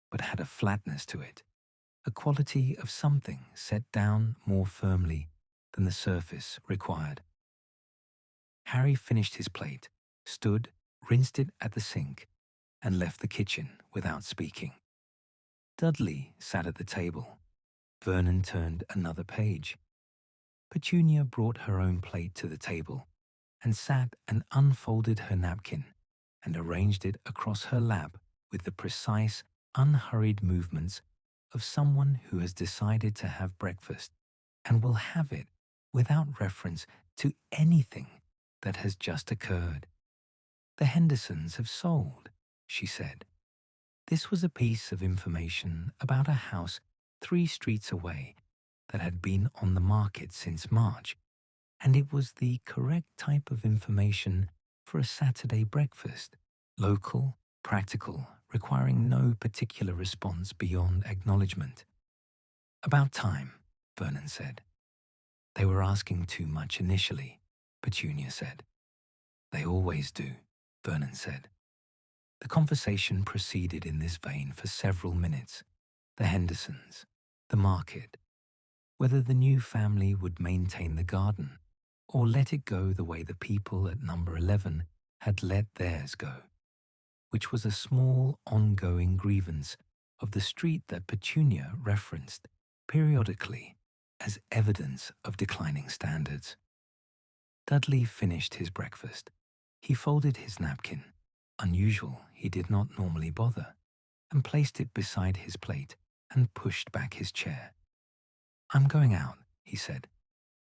but had a flatness to it, a quality of something set down more firmly than the surface required. Harry finished his plate, stood, rinsed it at the sink, and left the kitchen without speaking. Dudley sat at the table. Vernon turned another page. Petunia brought her own plate to the table and sat and unfolded her napkin and arranged it across her lap with the precise, unhurried movements of someone who has decided to have breakfast and will have it without reference to anything that has just occurred. "The Hendersons have sold," she said. This was a piece of information about a house 3 streets away that had been on the market since March, and it was the correct type of information for a Saturday breakfast, local, practical, requiring no particular response beyond acknowledgement. "About time," Vernon said. "They were asking too much initially," Petunia said. "They always do," Vernon said. The conversation proceeded in this vein for several minutes. The Hendersons, the market, whether the new family would maintain the garden or let it go the way the people at number 11 had let theirs go, which was a small ongoing grievance of the street that Petunia referenced periodically as evidence of declining standards. Dudley finished his breakfast. He folded his napkin, unusual, he did not normally bother, and placed it beside his plate and pushed back his chair. "I'm going out," he said.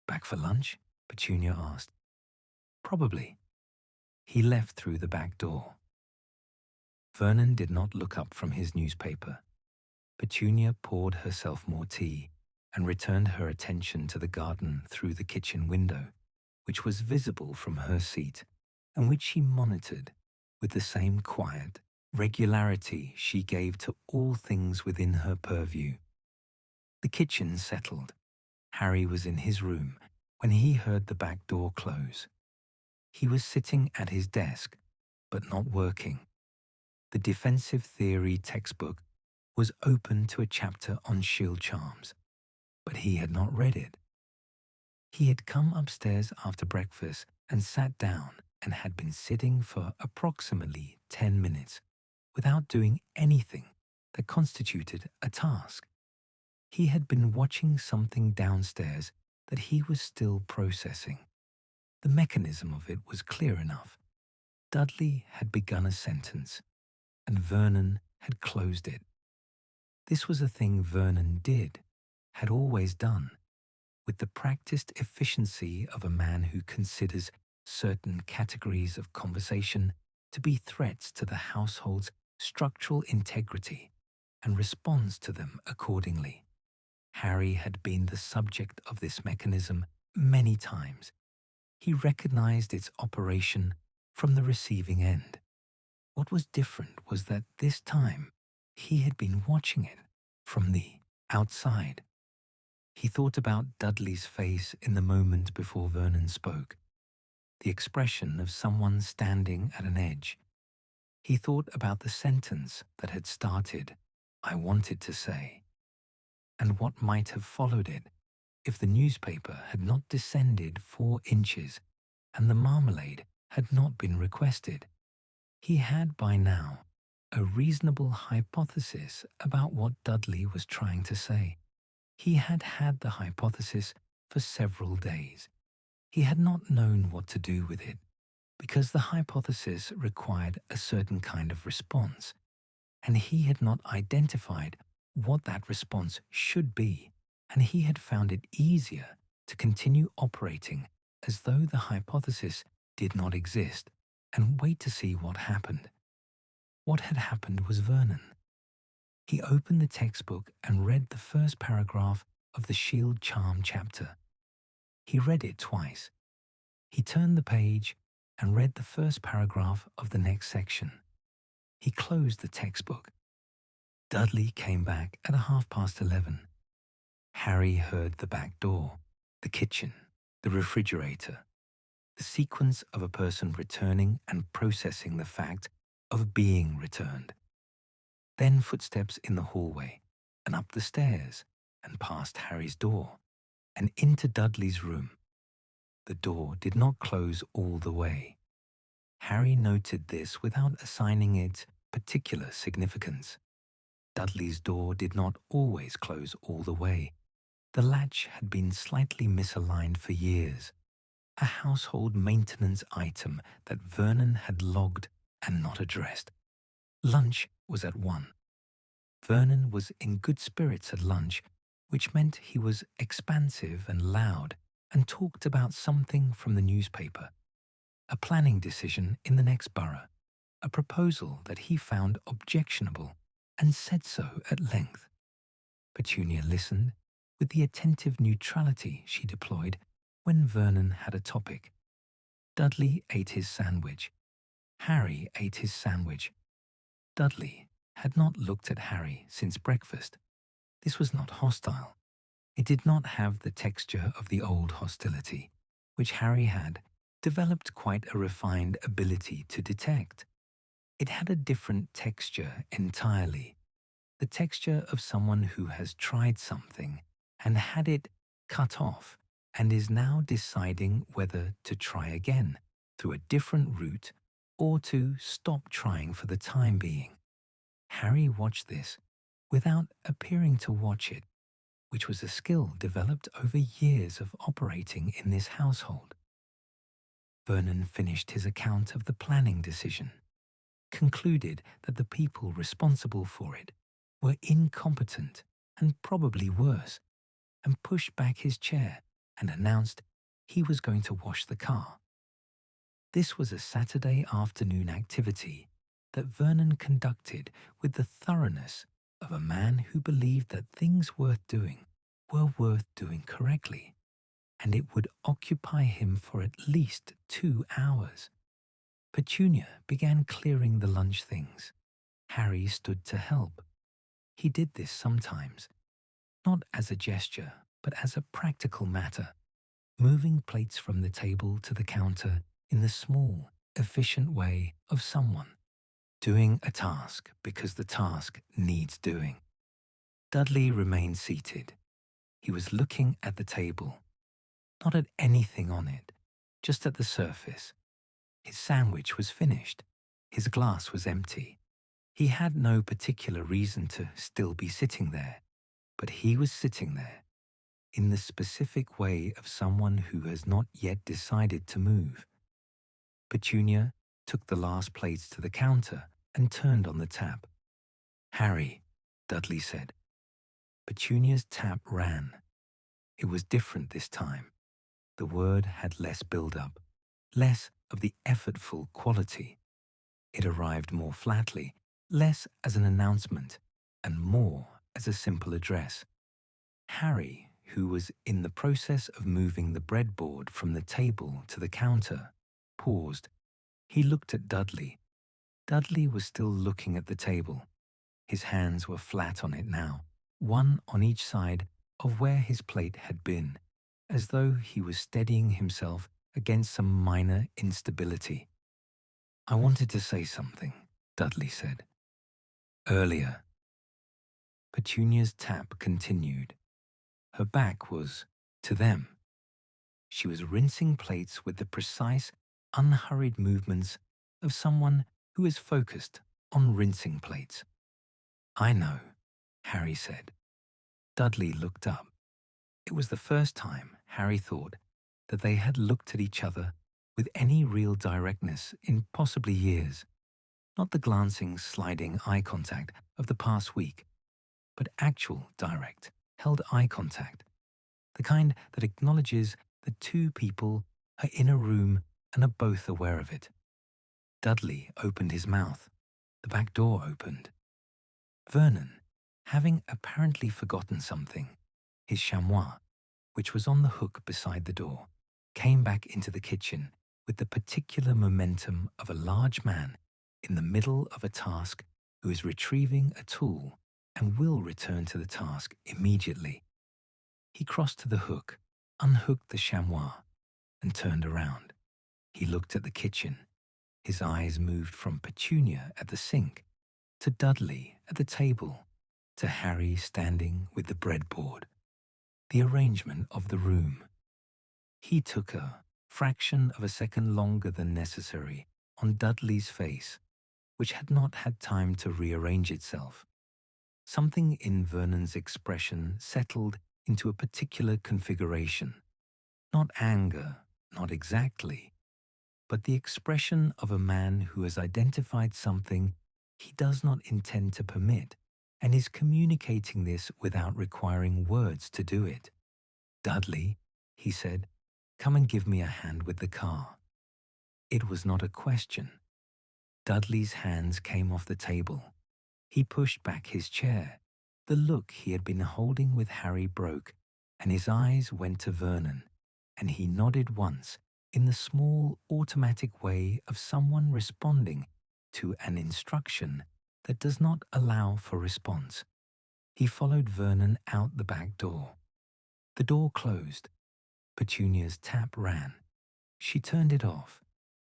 "Back for lunch?" Petunia asked. "Probably." He left through the back door. Vernon did not look up from his newspaper. Petunia poured herself more tea and returned her attention to the garden through the kitchen window, which was visible from her seat and which she monitored with the same quiet regularity she gave to all things within her purview. The kitchen settled. Harry was in his room when he heard the back door close. He was sitting at his desk, but not working. The defensive theory textbook was open to a chapter on shield charms, but he had not read it. He had come upstairs after breakfast and sat down and had been sitting for approximately 10 minutes without doing anything that constituted a task. He had been watching something downstairs that he was still processing. The mechanism of it was clear enough. Dudley had begun a sentence, and Vernon had closed it. This was a thing Vernon did, had always done, with the practiced efficiency of a man who considers certain categories of conversation to be threats to the household's structural integrity and responds to them accordingly. Harry had been the subject of this mechanism many times. He recognized its operation from the receiving end. What was different was that this time he had been watching it from the outside. He thought about Dudley's face in the moment before Vernon spoke, the expression of someone standing at an edge. He thought about the sentence that had started, "I wanted to say," and what might have followed it if the newspaper had not descended 4 inches and the marmalade had not been requested. He had by now a reasonable hypothesis about what Dudley was trying to say. He had had the hypothesis for several days. He had not known what to do with it, because the hypothesis required a certain kind of response, and he had not identified what that response should be, and he had found it easier to continue operating as though the hypothesis did not exist and wait to see what happened. What had happened was Vernon. He opened the textbook and read the first paragraph of the Shield Charm chapter. He read it twice. He turned the page and read the first paragraph of the next section. He closed the textbook. Dudley came back at 11:30. Harry heard the back door, the kitchen, the refrigerator. the sequence of a person returning and processing the fact of being returned. Then footsteps in the hallway, and up the stairs, and past Harry's door, and into Dudley's room. The door did not close all the way. Harry noted this without assigning it particular significance. Dudley's door did not always close all the way. The latch had been slightly misaligned for years, a household maintenance item that Vernon had logged and not addressed. Lunch was at 1. Vernon was in good spirits at lunch, which meant he was expansive and loud and talked about something from the newspaper, a planning decision in the next borough, a proposal that he found objectionable, and said so at length. Petunia listened with the attentive neutrality she deployed when Vernon had a topic. Dudley ate his sandwich. Harry ate his sandwich. Dudley had not looked at Harry since breakfast. This was not hostile. It did not have the texture of the old hostility, which Harry had developed quite a refined ability to detect. It had a different texture entirely, the texture of someone who has tried something and had it cut off and is now deciding whether to try again through a different route or to stop trying for the time being. Harry watched this without appearing to watch it, which was a skill developed over years of operating in this household. Vernon finished his account of the planning decision, concluded that the people responsible for it were incompetent and probably worse, and pushed back his chair and announced he was going to wash the car. This was a Saturday afternoon activity that Vernon conducted with the thoroughness of a man who believed that things worth doing were worth doing correctly, and it would occupy him for at least 2 hours. Petunia began clearing the lunch things. Harry stood to help. He did this sometimes, not as a gesture, but as a practical matter, moving plates from the table to the counter in the small, efficient way of someone doing a task because the task needs doing. Dudley remained seated. He was looking at the table, not at anything on it, just at the surface. His sandwich was finished. His glass was empty. He had no particular reason to still be sitting there, but he was sitting there, in the specific way of someone who has not yet decided to move. Petunia took the last plates to the counter and turned on the tap. "Harry," Dudley said. Petunia's tap ran. It was different this time. The word had less build-up, less of the effortful quality. It arrived more flatly, less as an announcement, and more as a simple address. Harry, who was in the process of moving the breadboard from the table to the counter, paused. He looked at Dudley. Dudley was still looking at the table. His hands were flat on it now, one on each side of where his plate had been, as though he was steadying himself against some minor instability. "I wanted to say something," Dudley said. "Earlier." Petunia's tap continued. Her back was to them. She was rinsing plates with the precise, unhurried movements of someone who is focused on rinsing plates. "I know," Harry said. Dudley looked up. It was the first time Harry thought that they had looked at each other with any real directness in possibly years. Not the glancing, sliding eye contact of the past week, but actual, direct, held eye contact. The kind that acknowledges that two people are in a room and are both aware of it. Dudley opened his mouth. The back door opened. Vernon, having apparently forgotten something, his chamois, which was on the hook beside the door, came back into the kitchen with the particular momentum of a large man in the middle of a task who is retrieving a tool and will return to the task immediately. He crossed to the hook, unhooked the chamois, and turned around. He looked at the kitchen. His eyes moved from Petunia at the sink to Dudley at the table to Harry standing with the breadboard. The arrangement of the room. He took a fraction of a second longer than necessary on Dudley's face, which had not had time to rearrange itself. Something in Vernon's expression settled into a particular configuration. Not anger, not exactly, but the expression of a man who has identified something he does not intend to permit and is communicating this without requiring words to do it. "Dudley," he said, "come and give me a hand with the car." It was not a question. Dudley's hands came off the table. He pushed back his chair. The look he had been holding with Harry broke, and his eyes went to Vernon, and he nodded once in the small automatic way of someone responding to an instruction that does not allow for response. He followed Vernon out the back door. The door closed. Petunia's tap ran. She turned it off.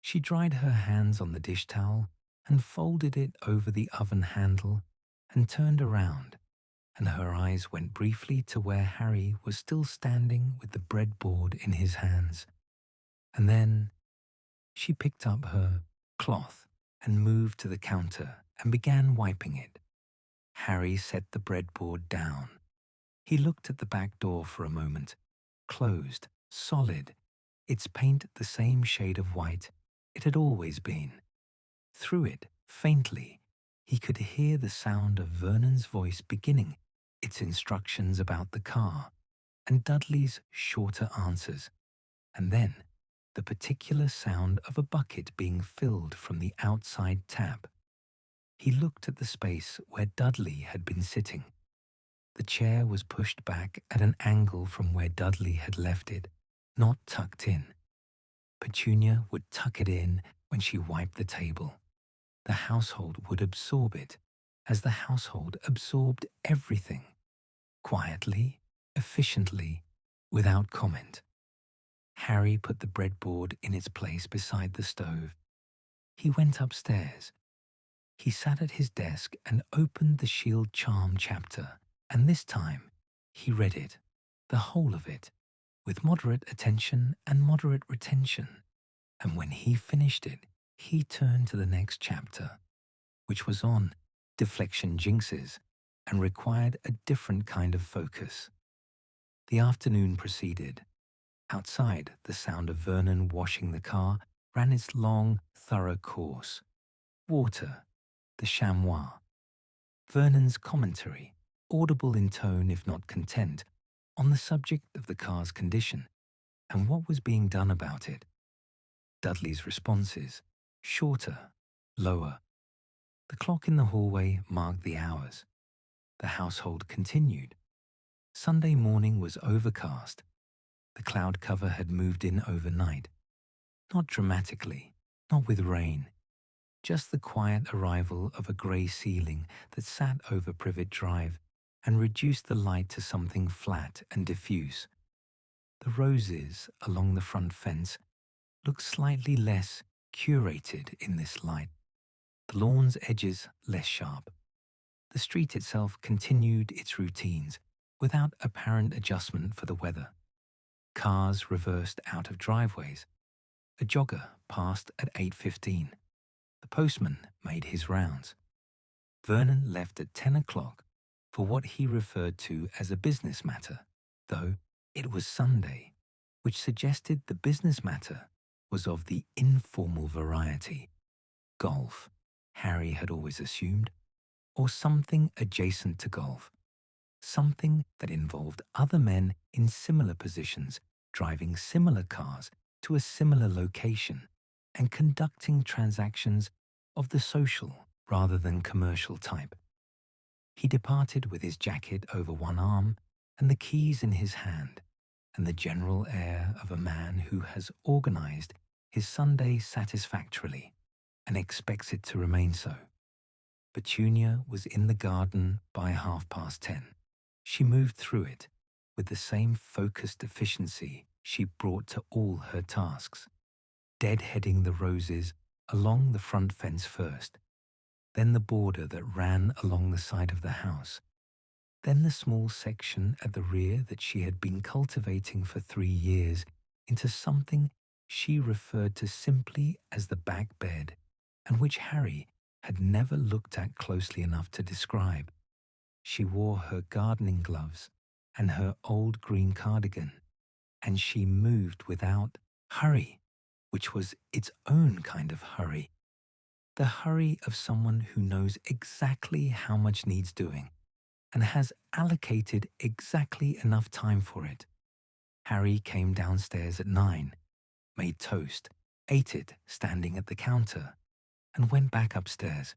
She dried her hands on the dish towel and folded it over the oven handle and turned around, and her eyes went briefly to where Harry was still standing with the breadboard in his hands. And then she picked up her cloth and moved to the counter and began wiping it. Harry set the breadboard down. He looked at the back door for a moment, closed, solid, its paint the same shade of white it had always been. Through it, faintly, he could hear the sound of Vernon's voice beginning its instructions about the car, and Dudley's shorter answers, and then the particular sound of a bucket being filled from the outside tap. He looked at the space where Dudley had been sitting. The chair was pushed back at an angle from where Dudley had left it, not tucked in. Petunia would tuck it in when she wiped the table. The household would absorb it, as the household absorbed everything, quietly, efficiently, without comment. Harry put the breadboard in its place beside the stove. He went upstairs. He sat at his desk and opened the Shield Charm chapter, and this time he read it, the whole of it, with moderate attention and moderate retention. And when he finished it, he turned to the next chapter, which was on deflection jinxes and required a different kind of focus. The afternoon proceeded. Outside, the sound of Vernon washing the car ran its long, thorough course. Water, the chamois. Vernon's commentary, audible in tone if not content, on the subject of the car's condition and what was being done about it. Dudley's responses, shorter, lower. The clock in the hallway marked the hours. The household continued. Sunday morning was overcast. The cloud cover had moved in overnight. Not dramatically, not with rain. Just the quiet arrival of a grey ceiling that sat over Privet Drive and reduced the light to something flat and diffuse. The roses along the front fence looked slightly less curated in this light, the lawn's edges less sharp. The street itself continued its routines without apparent adjustment for the weather. Cars reversed out of driveways. A jogger passed at 8:15. The postman made his rounds. Vernon left at 10 o'clock for what he referred to as a business matter, though it was Sunday, which suggested the business matter was of the informal variety. Golf, Harry had always assumed, or something adjacent to golf. Something that involved other men in similar positions driving similar cars to a similar location and conducting transactions of the social rather than commercial type. He departed with his jacket over one arm and the keys in his hand, and the general air of a man who has organized his Sunday satisfactorily and expects it to remain so. Petunia was in the garden by 10:30. She moved through it with the same focused efficiency she brought to all her tasks. deadheading the roses along the front fence first, then the border that ran along the side of the house, then the small section at the rear that she had been cultivating for 3 years into something she referred to simply as the back bed, and which Harry had never looked at closely enough to describe. She wore her gardening gloves and her old green cardigan, and she moved without hurry, which was its own kind of hurry. The hurry of someone who knows exactly how much needs doing and has allocated exactly enough time for it. Harry came downstairs at 9, made toast, ate it standing at the counter, and went back upstairs.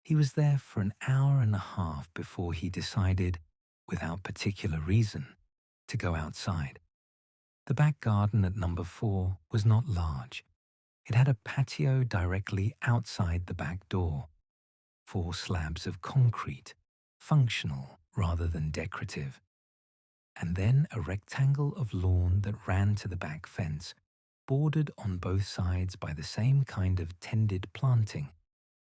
He was there for an hour and a half before he decided, without particular reason, to go outside. The back garden at number 4 was not large. It had a patio directly outside the back door, 4 slabs of concrete, functional rather than decorative, and then a rectangle of lawn that ran to the back fence, bordered on both sides by the same kind of tended planting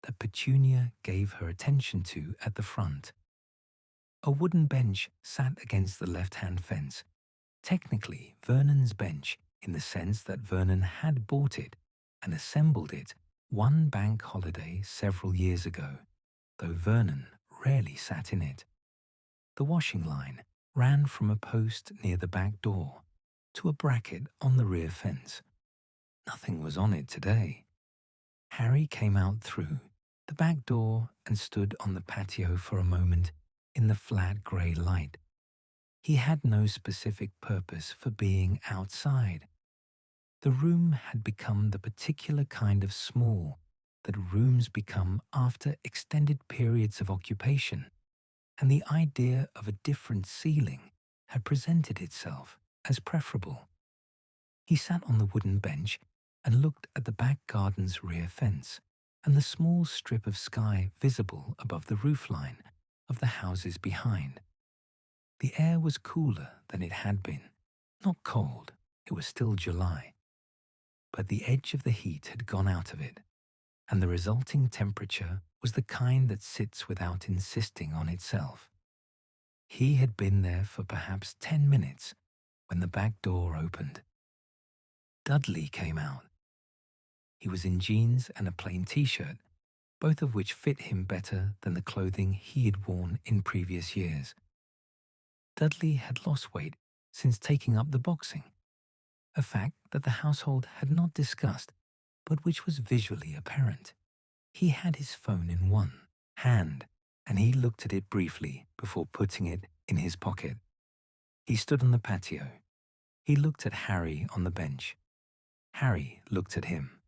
that Petunia gave her attention to at the front. A wooden bench sat against the left-hand fence, technically Vernon's bench in the sense that Vernon had bought it and assembled it one bank holiday several years ago, though Vernon rarely sat in it. The washing line ran from a post near the back door to a bracket on the rear fence. Nothing was on it today. Harry came out through the back door and stood on the patio for a moment in the flat grey light. He had no specific purpose for being outside. The room had become the particular kind of small that rooms become after extended periods of occupation, and the idea of a different ceiling had presented itself as preferable. He sat on the wooden bench and looked at the back garden's rear fence and the small strip of sky visible above the roofline of the houses behind. The air was cooler than it had been, not cold, it was still July, but the edge of the heat had gone out of it, and the resulting temperature was the kind that sits without insisting on itself. He had been there for perhaps 10 minutes when the back door opened. Dudley came out. He was in jeans and a plain t-shirt, both of which fit him better than the clothing he had worn in previous years. Dudley had lost weight since taking up the boxing, a fact that the household had not discussed, but which was visually apparent. He had his phone in one hand, and he looked at it briefly before putting it in his pocket. He stood on the patio. He looked at Harry on the bench. Harry looked at him.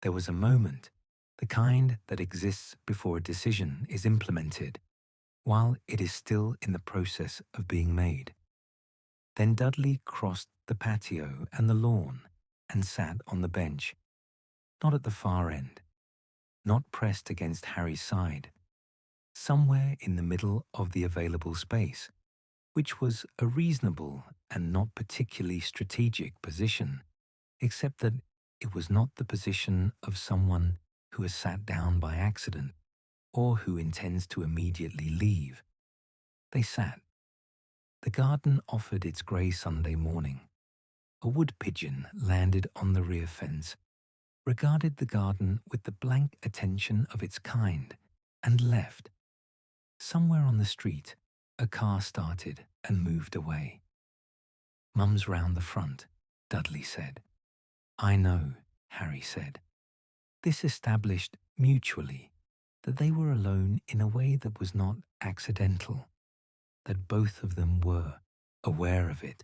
There was a moment, the kind that exists before a decision is implemented, while it is still in the process of being made. Then Dudley crossed the patio and the lawn and sat on the bench, not at the far end, not pressed against Harry's side, somewhere in the middle of the available space, which was a reasonable and not particularly strategic position, except that it was not the position of someone who has sat down by accident or who intends to immediately leave. They sat. The garden offered its grey Sunday morning. A wood pigeon landed on the rear fence, regarded the garden with the blank attention of its kind, and left. Somewhere on the street, a car started and moved away. "Mum's round the front," Dudley said. "I know," Harry said. This established mutually that they were alone in a way that was not accidental, that both of them were aware of it,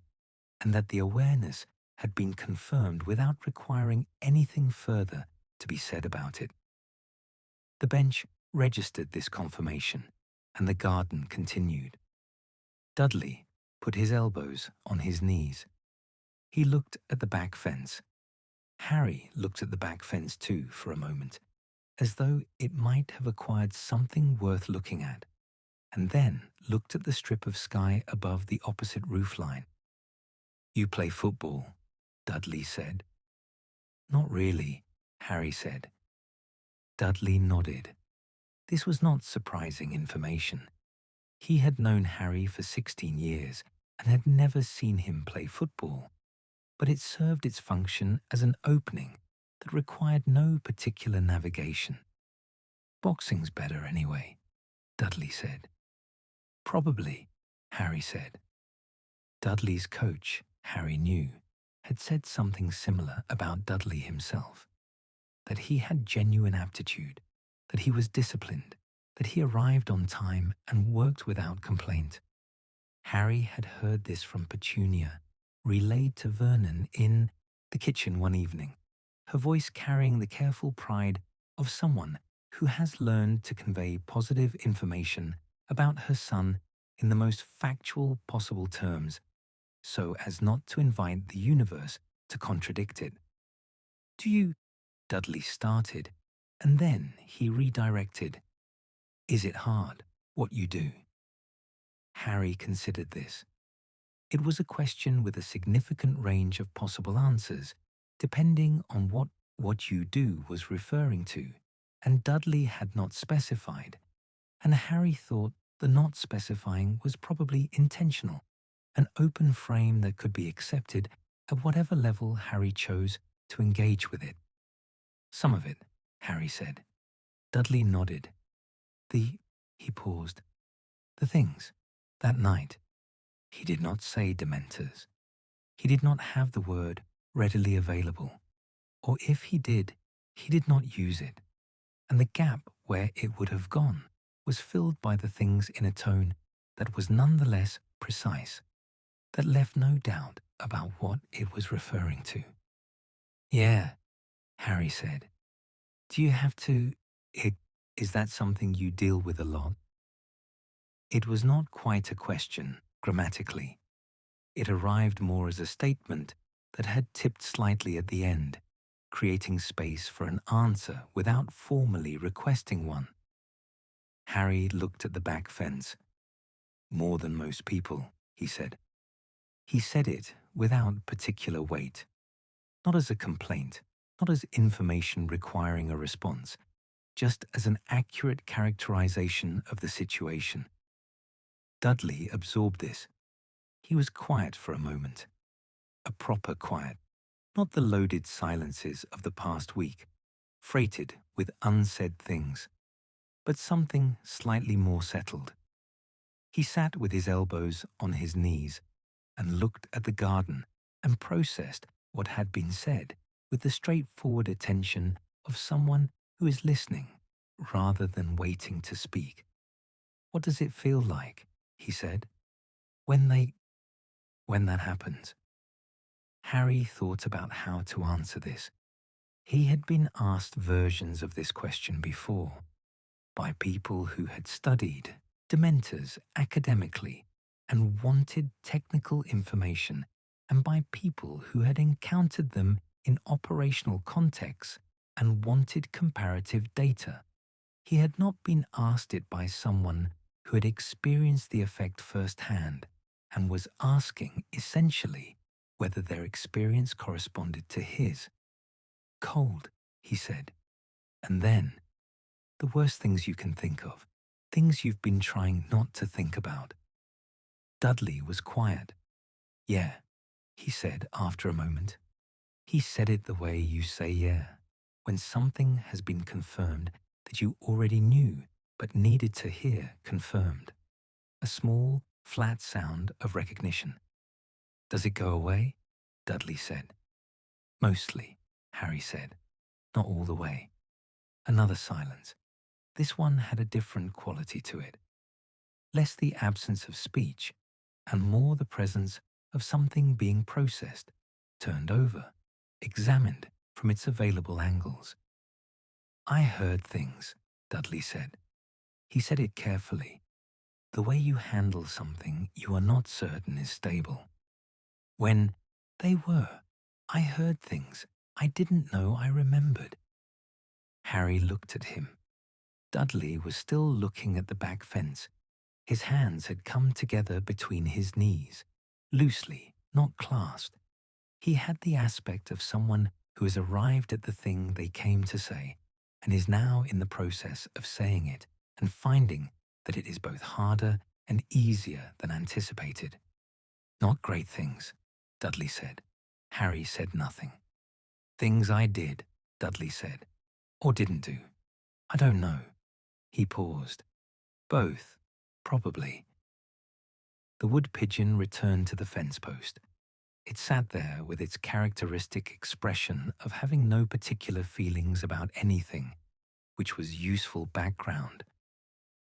and that the awareness had been confirmed without requiring anything further to be said about it. The bench registered this confirmation, and the garden continued. Dudley put his elbows on his knees. He looked at the back fence. Harry looked at the back fence too for a moment, as though it might have acquired something worth looking at, and then looked at the strip of sky above the opposite roofline. "You play football," Dudley said. Not really, Harry said. Dudley nodded. This was not surprising information. He had known Harry for 16 years and had never seen him play football, but it served its function as an opening that required no particular navigation. Boxing's better anyway, Dudley said. Probably, Harry said. Dudley's coach, Harry knew, had said something similar about Dudley himself, that he had genuine aptitude, that he was disciplined, that he arrived on time and worked without complaint. Harry had heard this from Petunia, relayed to Vernon in the kitchen one evening, her voice carrying the careful pride of someone who has learned to convey positive information about her son in the most factual possible terms, so as not to invite the universe to contradict it. "Do you—" Dudley started, and then he redirected. "Is it hard, what you do?" Harry considered this. It was a question with a significant range of possible answers, depending on what you do was referring to, and Dudley had not specified, and Harry thought the not specifying was probably intentional, an open frame that could be accepted at whatever level Harry chose to engage with it. "Some of it," Harry said. Dudley nodded. He paused. "The things, that night." He did not say Dementors. He did not have the word readily available, or if he did not use it, and the gap where it would have gone was filled by the things in a tone that was nonetheless precise, that left no doubt about what it was referring to. "Yeah," Harry said. "Do you have to— is that something you deal with a lot?" It was not quite a question, grammatically. It arrived more as a statement that had tipped slightly at the end, creating space for an answer without formally requesting one. Harry looked at the back fence. "More than most people," he said. He said it without particular weight, not as a complaint, not as information requiring a response, just as an accurate characterization of the situation. Dudley absorbed this. He was quiet for a moment. A proper quiet, not the loaded silences of the past week, freighted with unsaid things, but something slightly more settled. He sat with his elbows on his knees and looked at the garden and processed what had been said with the straightforward attention of someone who is listening rather than waiting to speak. "What does it feel like," he said, when that happens?" Harry thought about how to answer this. He had been asked versions of this question before, by people who had studied Dementors academically and wanted technical information, and by people who had encountered them in operational contexts and wanted comparative data. He had not been asked it by someone who had experienced the effect firsthand and was asking, essentially, whether their experience corresponded to his. "Cold," he said. And then, "The worst things you can think of, things you've been trying not to think about." Dudley was quiet. "Yeah," he said after a moment. He said it the way you say "yeah" when something has been confirmed that you already knew but needed to hear confirmed. A small, flat sound of recognition. "Does it go away?" Dudley said. "Mostly," Harry said. "Not all the way." Another silence. This one had a different quality to it. Less the absence of speech, and more the presence of something being processed, turned over, examined from its available angles. "I heard things," Dudley said. He said it carefully. "The way you handle something you are not certain is stable. When I heard things I didn't know I remembered." Harry looked at him. Dudley was still looking at the back fence. His hands had come together between his knees, loosely, not clasped. He had the aspect of someone who has arrived at the thing they came to say and is now in the process of saying it and finding that it is both harder and easier than anticipated. Not great things, Dudley said. Harry said nothing. Things I did, Dudley said. Or didn't do. I don't know. He paused. Both, probably. The wood pigeon returned to the fence post. It sat there with its characteristic expression of having no particular feelings about anything, which was useful background.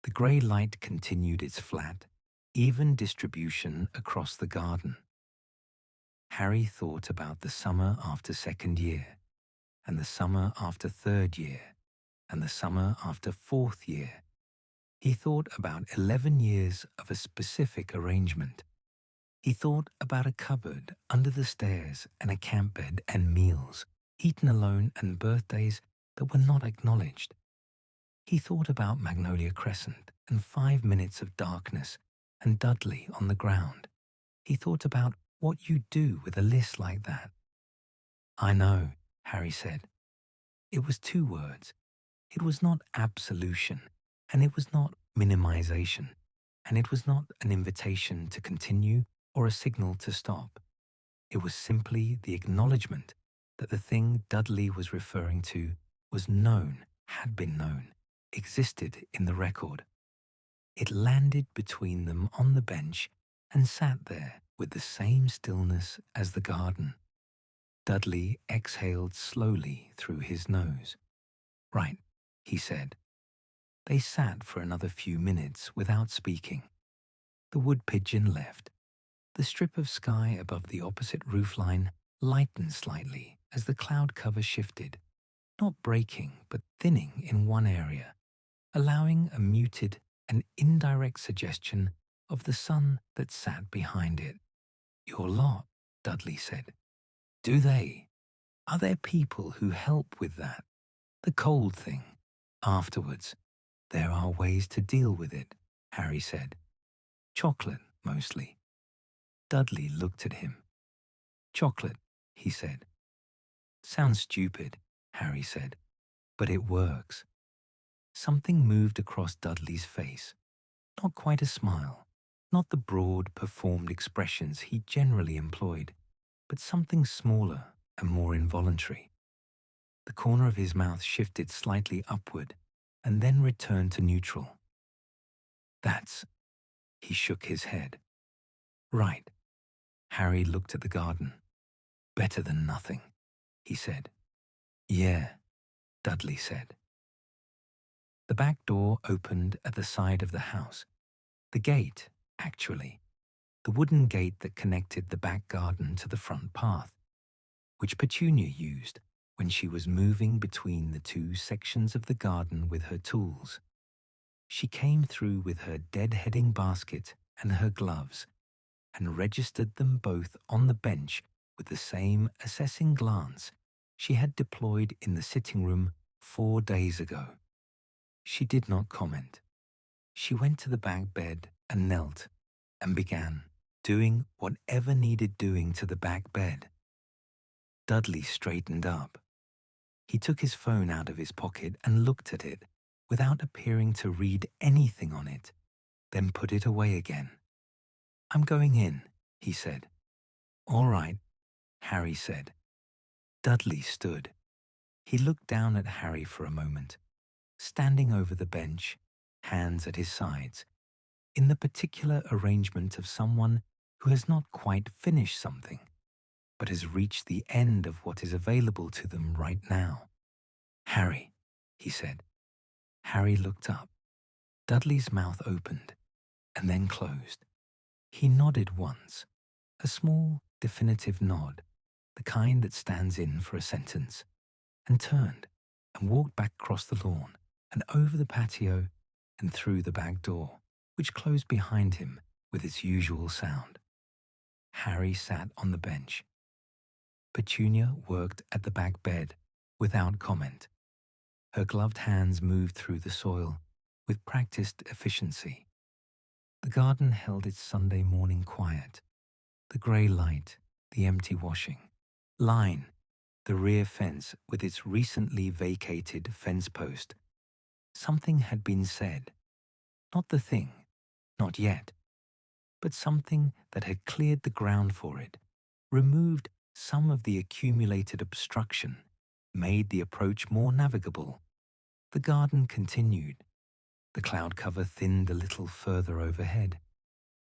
The grey light continued its flat, even distribution across the garden. Harry thought about the summer after second year, and the summer after third year, and the summer after fourth year. He thought about 11 years of a specific arrangement. He thought about a cupboard under the stairs and a camp bed and meals, eaten alone, and birthdays that were not acknowledged. He thought about Magnolia Crescent and 5 minutes of darkness and Dudley on the ground. He thought about what you do with a list like that. I know, Harry said. It was 2 words. It was not absolution, and it was not minimization, and it was not an invitation to continue or a signal to stop. It was simply the acknowledgement that the thing Dudley was referring to was known, had been known, existed in the record. It landed between them on the bench and sat there with the same stillness as the garden. Dudley exhaled slowly through his nose. Right, he said. They sat for another few minutes without speaking. The wood pigeon left. The strip of sky above the opposite roofline lightened slightly as the cloud cover shifted, not breaking but thinning in one area, allowing a muted and indirect suggestion of the sun that sat behind it. Your lot, Dudley said. Do they? Are there people who help with that? The cold thing. Afterwards, there are ways to deal with it, Harry said. Chocolate, mostly. Dudley looked at him. Chocolate, he said. Sounds stupid, Harry said, but it works. Something moved across Dudley's face. Not quite a smile, not the broad, performed expressions he generally employed, but something smaller and more involuntary. The corner of his mouth shifted slightly upward and then returned to neutral. That's... He shook his head. Right. Harry looked at the garden. Better than nothing, he said. Yeah, Dudley said. The back door opened at the side of the house. The gate, actually. The wooden gate that connected the back garden to the front path, which Petunia used when she was moving between the 2 sections of the garden with her tools. She came through with her deadheading basket and her gloves, and registered them both on the bench with the same assessing glance she had deployed in the sitting room 4 days ago. She did not comment. She went to the back bed and knelt and began doing whatever needed doing to the back bed. Dudley straightened up. He took his phone out of his pocket and looked at it without appearing to read anything on it, then put it away again. I'm going in, he said. All right, Harry said. Dudley stood. He looked down at Harry for a moment, standing over the bench, hands at his sides, in the particular arrangement of someone who has not quite finished something, but has reached the end of what is available to them right now. Harry, he said. Harry looked up. Dudley's mouth opened and then closed. He nodded once, a small, definitive nod, the kind that stands in for a sentence, and turned and walked back across the lawn and over the patio and through the back door, which closed behind him with its usual sound. Harry sat on the bench. Petunia worked at the back bed without comment. Her gloved hands moved through the soil with practiced efficiency. The garden held its Sunday morning quiet. The grey light, the empty washing, line, the rear fence with its recently vacated fence post. Something had been said. Not the thing, not yet, but something that had cleared the ground for it, removed some of the accumulated obstruction, made the approach more navigable. The garden continued. The cloud cover thinned a little further overhead,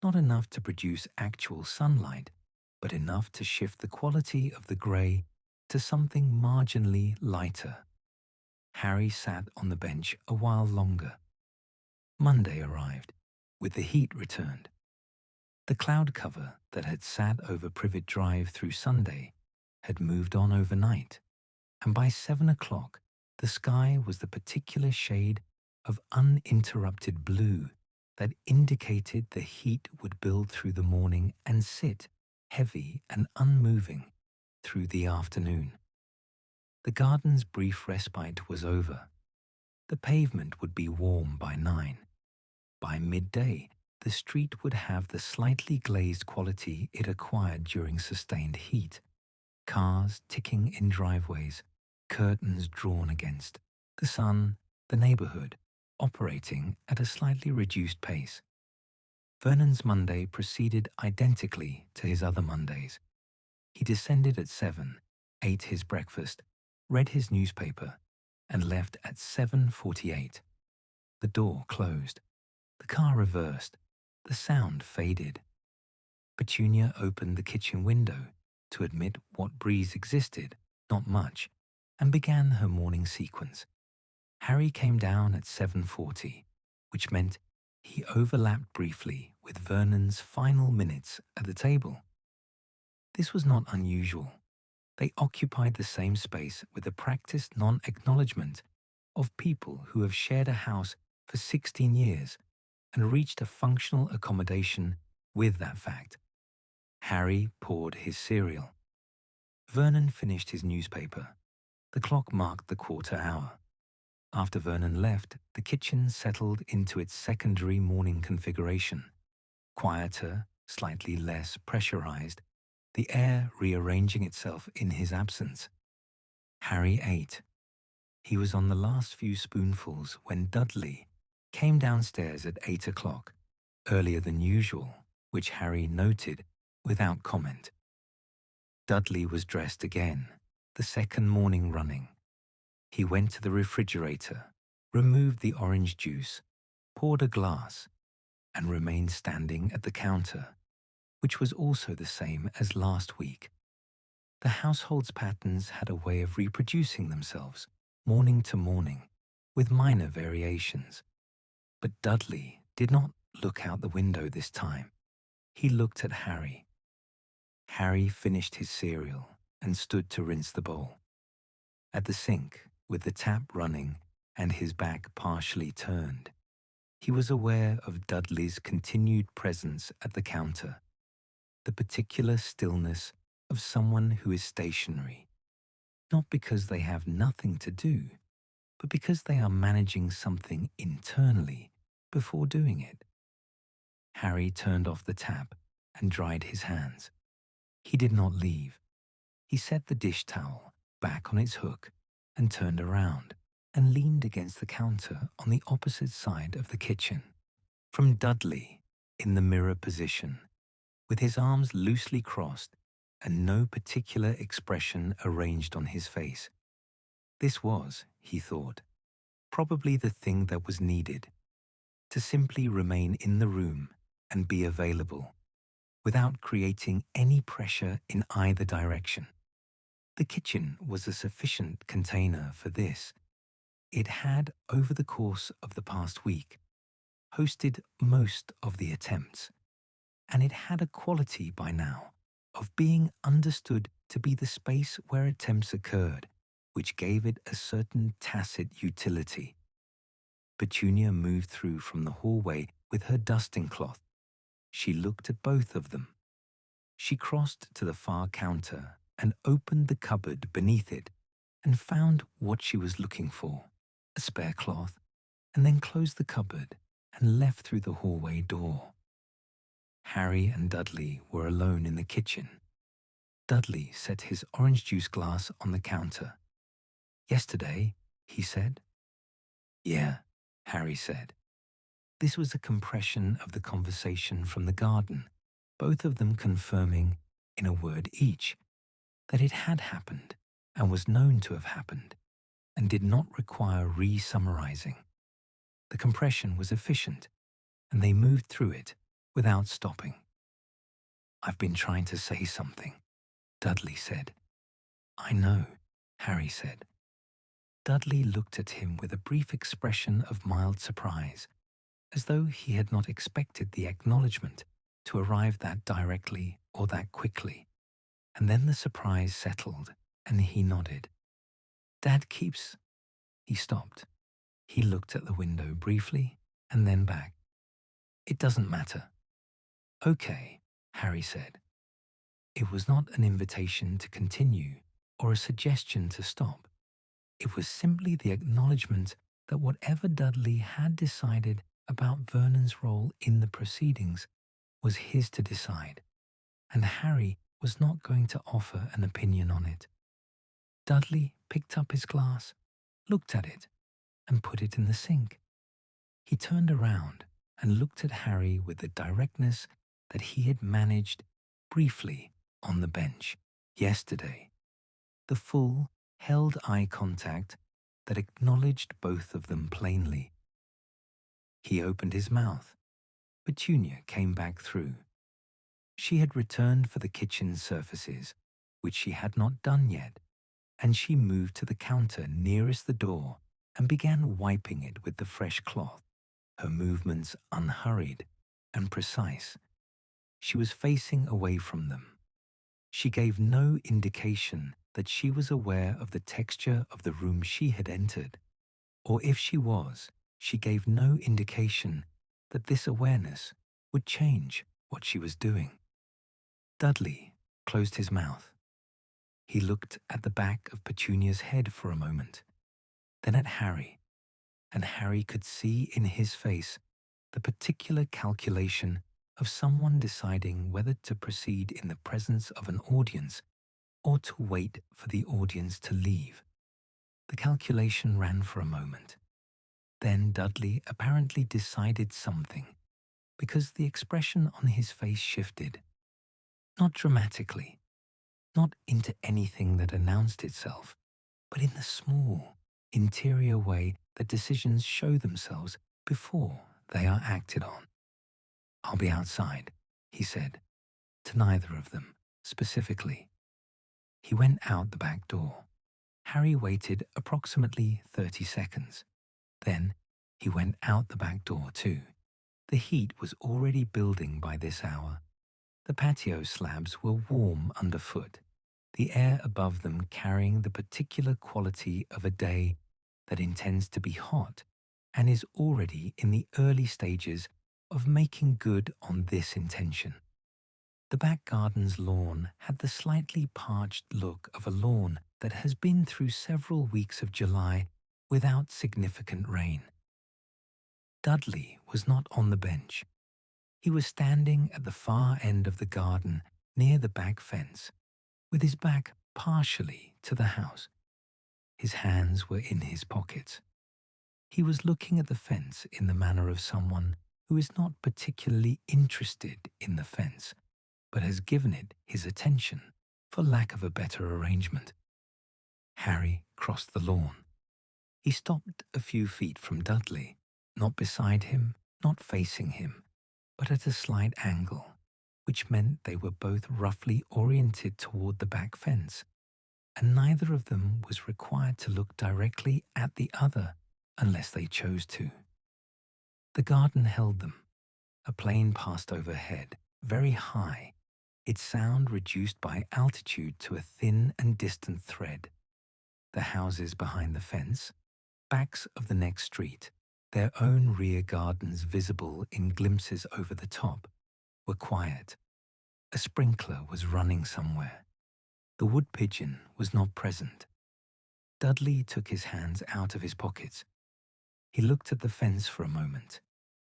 not enough to produce actual sunlight, but enough to shift the quality of the grey to something marginally lighter. Harry sat on the bench a while longer. Monday arrived, with the heat returned. The cloud cover that had sat over Privet Drive through Sunday had moved on overnight, and by 7 o'clock the sky was the particular shade of uninterrupted blue that indicated the heat would build through the morning and sit, heavy and unmoving, through the afternoon. The garden's brief respite was over. The pavement would be warm by 9. By midday, the street would have the slightly glazed quality it acquired during sustained heat. Cars ticking in driveways, curtains drawn against, the sun, the neighborhood, operating at a slightly reduced pace. Vernon's Monday proceeded identically to his other Mondays. He descended at 7, ate his breakfast, read his newspaper, and left at 7:48. The door closed. The car reversed. The sound faded. Petunia opened the kitchen window to admit what breeze existed, not much, and began her morning sequence. Harry came down at 7:40, which meant he overlapped briefly with Vernon's final minutes at the table. This was not unusual. They occupied the same space with the practiced non-acknowledgement of people who have shared a house for 16 years and reached a functional accommodation with that fact. Harry poured his cereal. Vernon finished his newspaper. The clock marked the quarter hour. After Vernon left, the kitchen settled into its secondary morning configuration. Quieter, slightly less pressurized, the air rearranging itself in his absence. Harry ate. He was on the last few spoonfuls when Dudley came downstairs at 8 o'clock, earlier than usual, which Harry noted without comment. Dudley was dressed again, the second morning running. He went to the refrigerator, removed the orange juice, poured a glass, and remained standing at the counter, which was also the same as last week. The household's patterns had a way of reproducing themselves, morning to morning, with minor variations. But Dudley did not look out the window this time. He looked at Harry. Harry finished his cereal and stood to rinse the bowl. At the sink, with the tap running and his back partially turned, he was aware of Dudley's continued presence at the counter, the particular stillness of someone who is stationary, not because they have nothing to do, but because they are managing something internally before doing it. Harry turned off the tap and dried his hands. He did not leave. He set the dish towel back on its hook and turned around and leaned against the counter on the opposite side of the kitchen. From Dudley, in the mirror position, with his arms loosely crossed and no particular expression arranged on his face. This was, he thought, probably the thing that was needed, to simply remain in the room and be available, without creating any pressure in either direction. The kitchen was a sufficient container for this. It had, over the course of the past week, hosted most of the attempts, and it had a quality by now of being understood to be the space where attempts occurred, which gave it a certain tacit utility. Petunia moved through from the hallway with her dusting cloth. She looked at both of them. She crossed to the far counter and opened the cupboard beneath it and found what she was looking for, a spare cloth, and then closed the cupboard and left through the hallway door. Harry and Dudley were alone in the kitchen. Dudley set his orange juice glass on the counter. "Yesterday," he said. "Yeah," Harry said. This was a compression of the conversation from the garden, both of them confirming, in a word each, that it had happened and was known to have happened and did not require re-summarizing. The compression was efficient, and they moved through it without stopping. "I've been trying to say something," Dudley said. "I know," Harry said. Dudley looked at him with a brief expression of mild surprise, as though he had not expected the acknowledgement to arrive that directly or that quickly. And then the surprise settled, and he nodded. "Dad keeps—" He stopped. He looked at the window briefly and then back. "It doesn't matter." "Okay," Harry said. It was not an invitation to continue or a suggestion to stop. It was simply the acknowledgement that whatever Dudley had decided about Vernon's role in the proceedings was his to decide, and Harry was not going to offer an opinion on it. Dudley picked up his glass, looked at it, and put it in the sink. He turned around and looked at Harry with the directness that he had managed briefly on the bench yesterday. The full, held eye contact that acknowledged both of them plainly. He opened his mouth. Petunia came back through. She had returned for the kitchen surfaces, which she had not done yet, and she moved to the counter nearest the door and began wiping it with the fresh cloth, her movements unhurried and precise. She was facing away from them. She gave no indication that she was aware of the texture of the room she had entered, or if she was, she gave no indication that this awareness would change what she was doing. Dudley closed his mouth. He looked at the back of Petunia's head for a moment, then at Harry, and Harry could see in his face the particular calculation of someone deciding whether to proceed in the presence of an audience or to wait for the audience to leave. The calculation ran for a moment. Then Dudley apparently decided something, because the expression on his face shifted. Not dramatically, not into anything that announced itself, but in the small, interior way that decisions show themselves before they are acted on. "I'll be outside," he said, to neither of them, specifically. He went out the back door. Harry waited approximately 30 seconds. Then he went out the back door too. The heat was already building by this hour. The patio slabs were warm underfoot, the air above them carrying the particular quality of a day that intends to be hot and is already in the early stages of making good on this intention. The back garden's lawn had the slightly parched look of a lawn that has been through several weeks of July without significant rain. Dudley was not on the bench. He was standing at the far end of the garden near the back fence, with his back partially to the house. His hands were in his pockets. He was looking at the fence in the manner of someone who is not particularly interested in the fence, but has given it his attention for lack of a better arrangement. Harry crossed the lawn. He stopped a few feet from Dudley, not beside him, not facing him, but at a slight angle, which meant they were both roughly oriented toward the back fence, and neither of them was required to look directly at the other unless they chose to. The garden held them. A plane passed overhead, very high, its sound reduced by altitude to a thin and distant thread. The houses behind the fence, backs of the next street, their own rear gardens visible in glimpses over the top, were quiet. A sprinkler was running somewhere. The wood pigeon was not present. Dudley took his hands out of his pockets. He looked at the fence for a moment,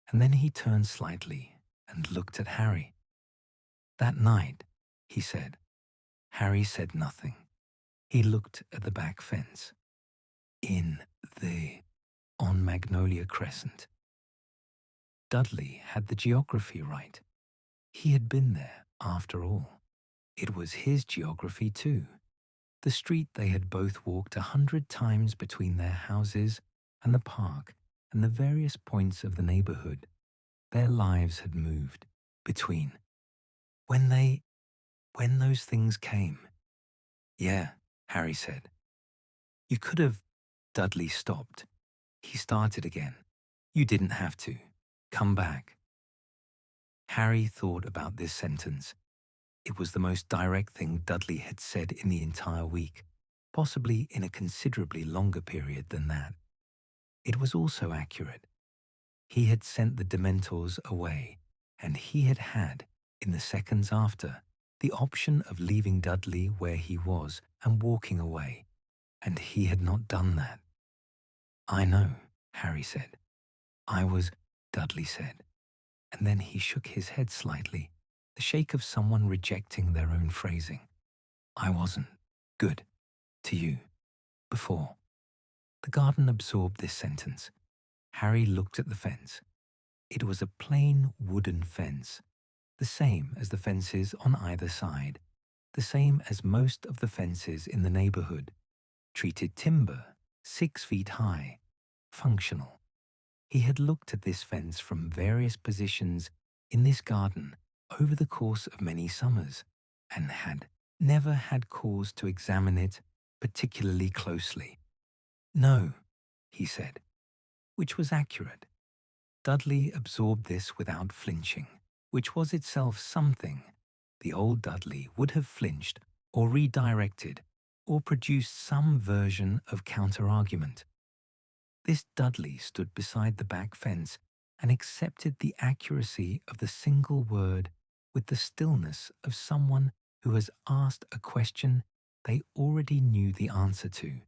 and then he turned slightly and looked at Harry. "That night," he said, Harry said nothing. He looked at the back fence. On Magnolia Crescent. Dudley had the geography right. He had been there, after all. It was his geography too. The street they had both walked 100 times between their houses and the park and the various points of the neighborhood. Their lives had moved between. When those things came. Yeah, Harry said. You could have. Dudley stopped. He started again. You didn't have to. Come back. Harry thought about this sentence. It was the most direct thing Dudley had said in the entire week, possibly in a considerably longer period than that. It was also accurate. He had sent the Dementors away, and he had, in the seconds after, the option of leaving Dudley where he was and walking away, and he had not done that. I know, Harry said. Dudley said, and then he shook his head slightly, the shake of someone rejecting their own phrasing. I wasn't good to you before. The garden absorbed this sentence. Harry looked at the fence. It was a plain wooden fence, the same as the fences on either side, the same as most of the fences in the neighborhood. Treated timber, 6 feet high, functional. He had looked at this fence from various positions in this garden over the course of many summers, and had never had cause to examine it particularly closely. No, he said, which was accurate. Dudley absorbed this without flinching, which was itself something. The old Dudley would have flinched or redirected or produced some version of counter-argument. This Dudley stood beside the back fence and accepted the accuracy of the single word with the stillness of someone who has asked a question they already knew the answer to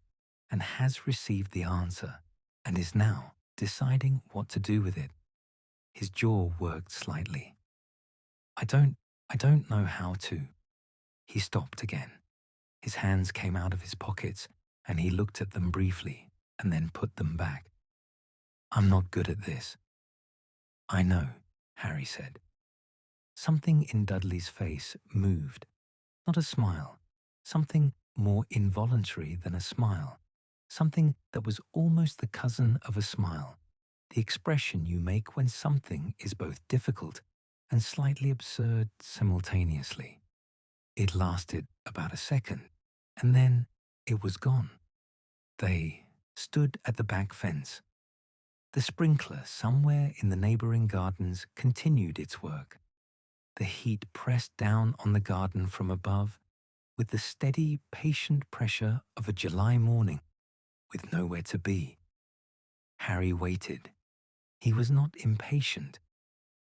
and has received the answer and is now deciding what to do with it. His jaw worked slightly. I don't know how to. He stopped again. His hands came out of his pockets and he looked at them briefly and then put them back. I'm not good at this. I know, Harry said. Something in Dudley's face moved. Not a smile. Something more involuntary than a smile. Something that was almost the cousin of a smile. The expression you make when something is both difficult and slightly absurd simultaneously. It lasted about a second, and then it was gone. They stood at the back fence. The sprinkler somewhere in the neighboring gardens continued its work. The heat pressed down on the garden from above with the steady, patient pressure of a July morning with nowhere to be. Harry waited. He was not impatient.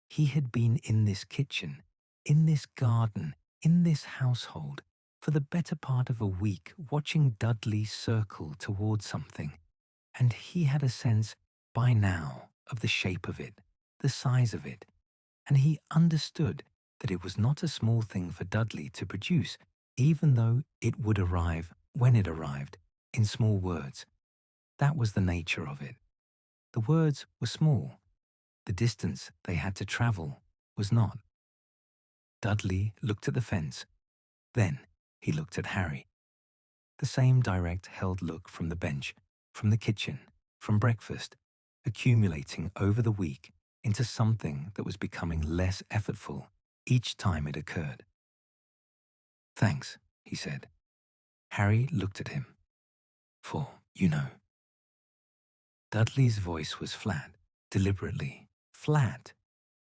He had been in this kitchen, in this garden, in this household, for the better part of a week watching Dudley circle towards something, and he had a sense by now of the shape of it, the size of it, and he understood that it was not a small thing for Dudley to produce, even though it would arrive, when it arrived, in small words. That was the nature of it. The words were small. The distance they had to travel was not. Dudley looked at the fence. Then he looked at Harry. The same direct held look from the bench, from the kitchen, from breakfast, accumulating over the week into something that was becoming less effortful each time it occurred. Thanks, he said. Harry looked at him. For, you know. Dudley's voice was flat, deliberately, flat,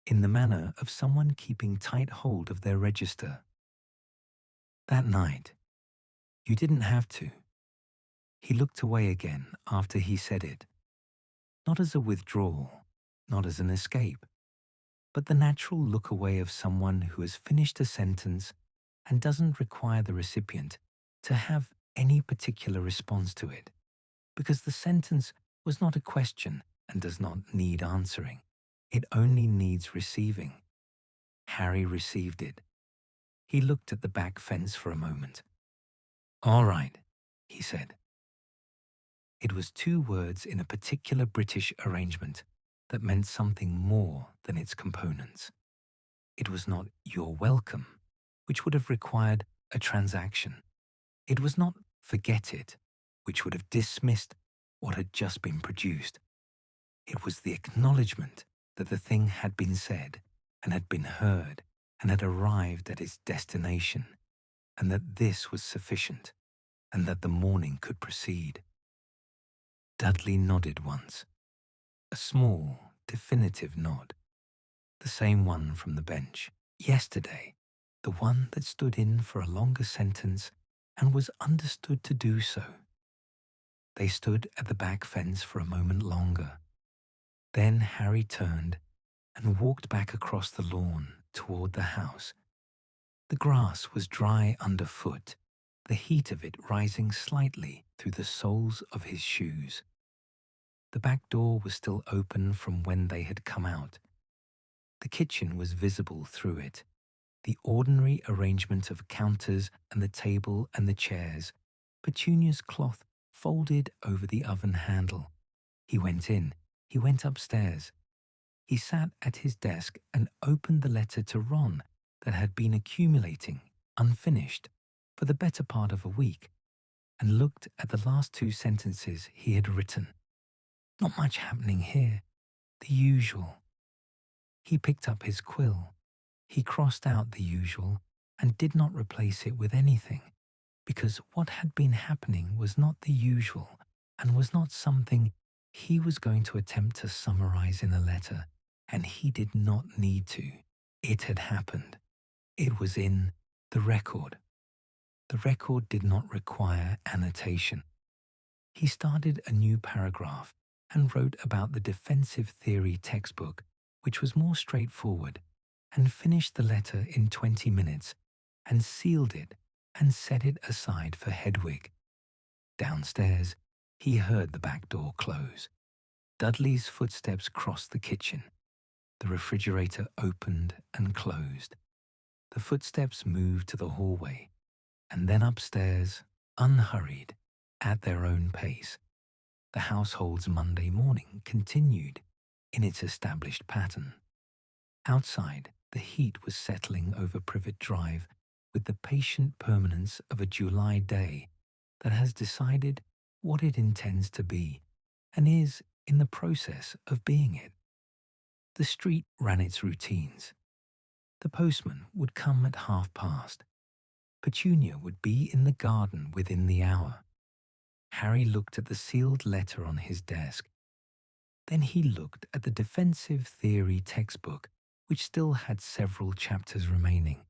in the manner of someone keeping tight hold of their register. That night, you didn't have to. He looked away again after he said it. Not as a withdrawal, not as an escape, but the natural look away of someone who has finished a sentence and doesn't require the recipient to have any particular response to it, because the sentence was not a question and does not need answering. It only needs receiving. Harry received it. He looked at the back fence for a moment. "All right," he said. It was two words in a particular British arrangement that meant something more than its components. It was not "you're welcome," which would have required a transaction. It was not "forget it," which would have dismissed what had just been produced. It was the acknowledgement that the thing had been said and had been heard and had arrived at its destination, and that this was sufficient, and that the morning could proceed. Dudley nodded once, a small, definitive nod, the same one from the bench. Yesterday, the one that stood in for a longer sentence and was understood to do so. They stood at the back fence for a moment longer. Then Harry turned and walked back across the lawn toward the house. The grass was dry underfoot, the heat of it rising slightly through the soles of his shoes. The back door was still open from when they had come out. The kitchen was visible through it, the ordinary arrangement of counters and the table and the chairs, Petunia's cloth folded over the oven handle. He went in. He went upstairs. He sat at his desk and opened the letter to Ron that had been accumulating, unfinished, for the better part of a week, and looked at the last two sentences he had written. Not much happening here. The usual. He picked up his quill. He crossed out the usual and did not replace it with anything, because what had been happening was not the usual and was not something he was going to attempt to summarize in a letter, and he did not need to. It had happened. It was in the record. The record did not require annotation. He started a new paragraph and wrote about the defensive theory textbook, which was more straightforward, and finished the letter in 20 minutes and sealed it and set it aside for Hedwig. Downstairs, he heard the back door close. Dudley's footsteps crossed the kitchen. The refrigerator opened and closed. The footsteps moved to the hallway, and then upstairs, unhurried, at their own pace. The household's Monday morning continued in its established pattern. Outside, the heat was settling over Privet Drive with the patient permanence of a July day that has decided what it intends to be and is in the process of being it. The street ran its routines. The postman would come at past. Petunia would be in the garden within the hour. Harry looked at the sealed letter on his desk. Then he looked at the defensive theory textbook, which still had several chapters remaining,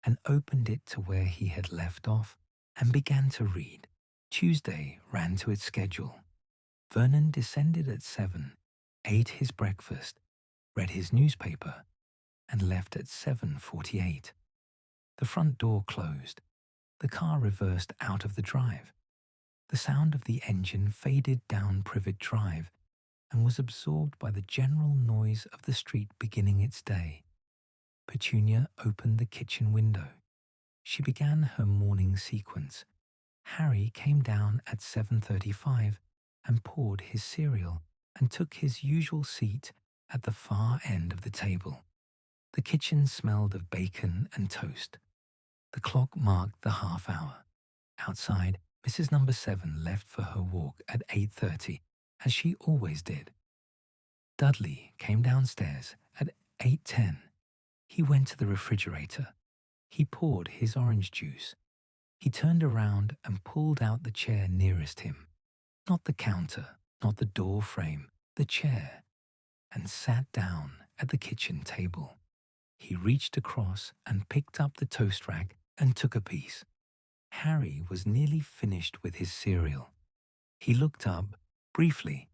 and opened it to where he had left off and began to read. Tuesday ran to its schedule. Vernon descended at 7, ate his breakfast, read his newspaper, and left at 7:48. The front door closed. The car reversed out of the drive. The sound of the engine faded down Privet Drive and was absorbed by the general noise of the street beginning its day. Petunia opened the kitchen window. She began her morning sequence. Harry came down at 7:35 and poured his cereal and took his usual seat at the far end of the table. The kitchen smelled of bacon and toast. The clock marked the half hour. Outside, Mrs. Number 7 left for her walk at 8:30, as she always did. Dudley came downstairs at 8:10. He went to the refrigerator. He poured his orange juice. He turned around and pulled out the chair nearest him. Not the counter, not the door frame, the chair, and sat down at the kitchen table. He reached across and picked up the toast rack and took a piece. Harry was nearly finished with his cereal. He looked up, briefly,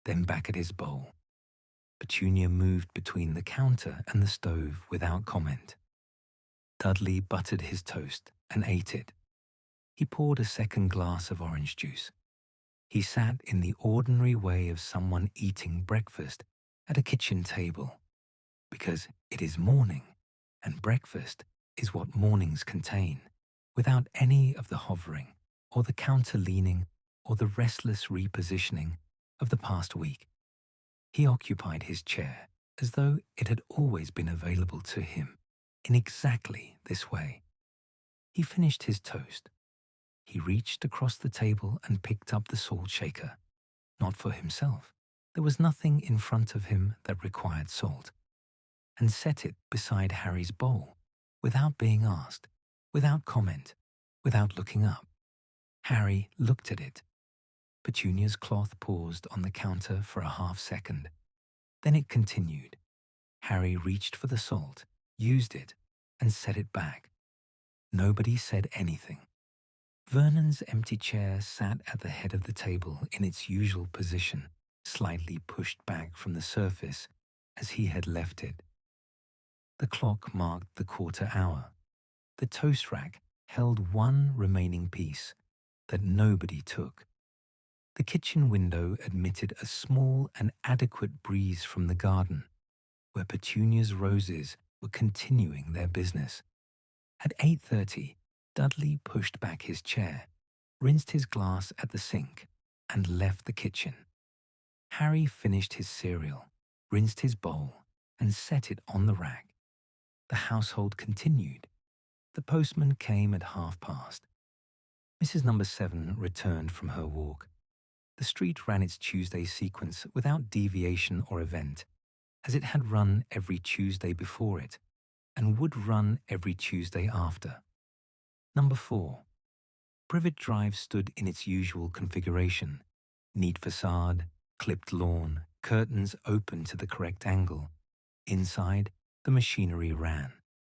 then back at his bowl. Petunia moved between the counter and the stove without comment. Dudley buttered his toast and ate it. He poured a second glass of orange juice. He sat in the ordinary way of someone eating breakfast at a kitchen table, because it is morning and breakfast is what mornings contain, without any of the hovering, or the counter-leaning, or the restless repositioning of the past week. He occupied his chair as though it had always been available to him in exactly this way. He finished his toast. He reached across the table and picked up the salt shaker. Not for himself. There was nothing in front of him that required salt. And set it beside Harry's bowl, without being asked, without comment, without looking up. Harry looked at it. Petunia's cloth paused on the counter for a half-second. Then it continued. Harry reached for the salt, used it, and set it back. Nobody said anything. Vernon's empty chair sat at the head of the table in its usual position, slightly pushed back from the surface as he had left it. The clock marked the quarter hour. The toast rack held one remaining piece that nobody took. The kitchen window admitted a small and adequate breeze from the garden, where Petunia's roses were continuing their business. At 8:30, Dudley pushed back his chair, rinsed his glass at the sink, and left the kitchen. Harry finished his cereal, rinsed his bowl, and set it on the rack. The household continued. The postman came at past. Mrs. Number 7 returned from her walk. The street ran its Tuesday sequence without deviation or event, as it had run every Tuesday before it, and would run every Tuesday after. Number 4. Privet Drive stood in its usual configuration: neat facade, clipped lawn, curtains open to the correct angle. Inside, the machinery ran.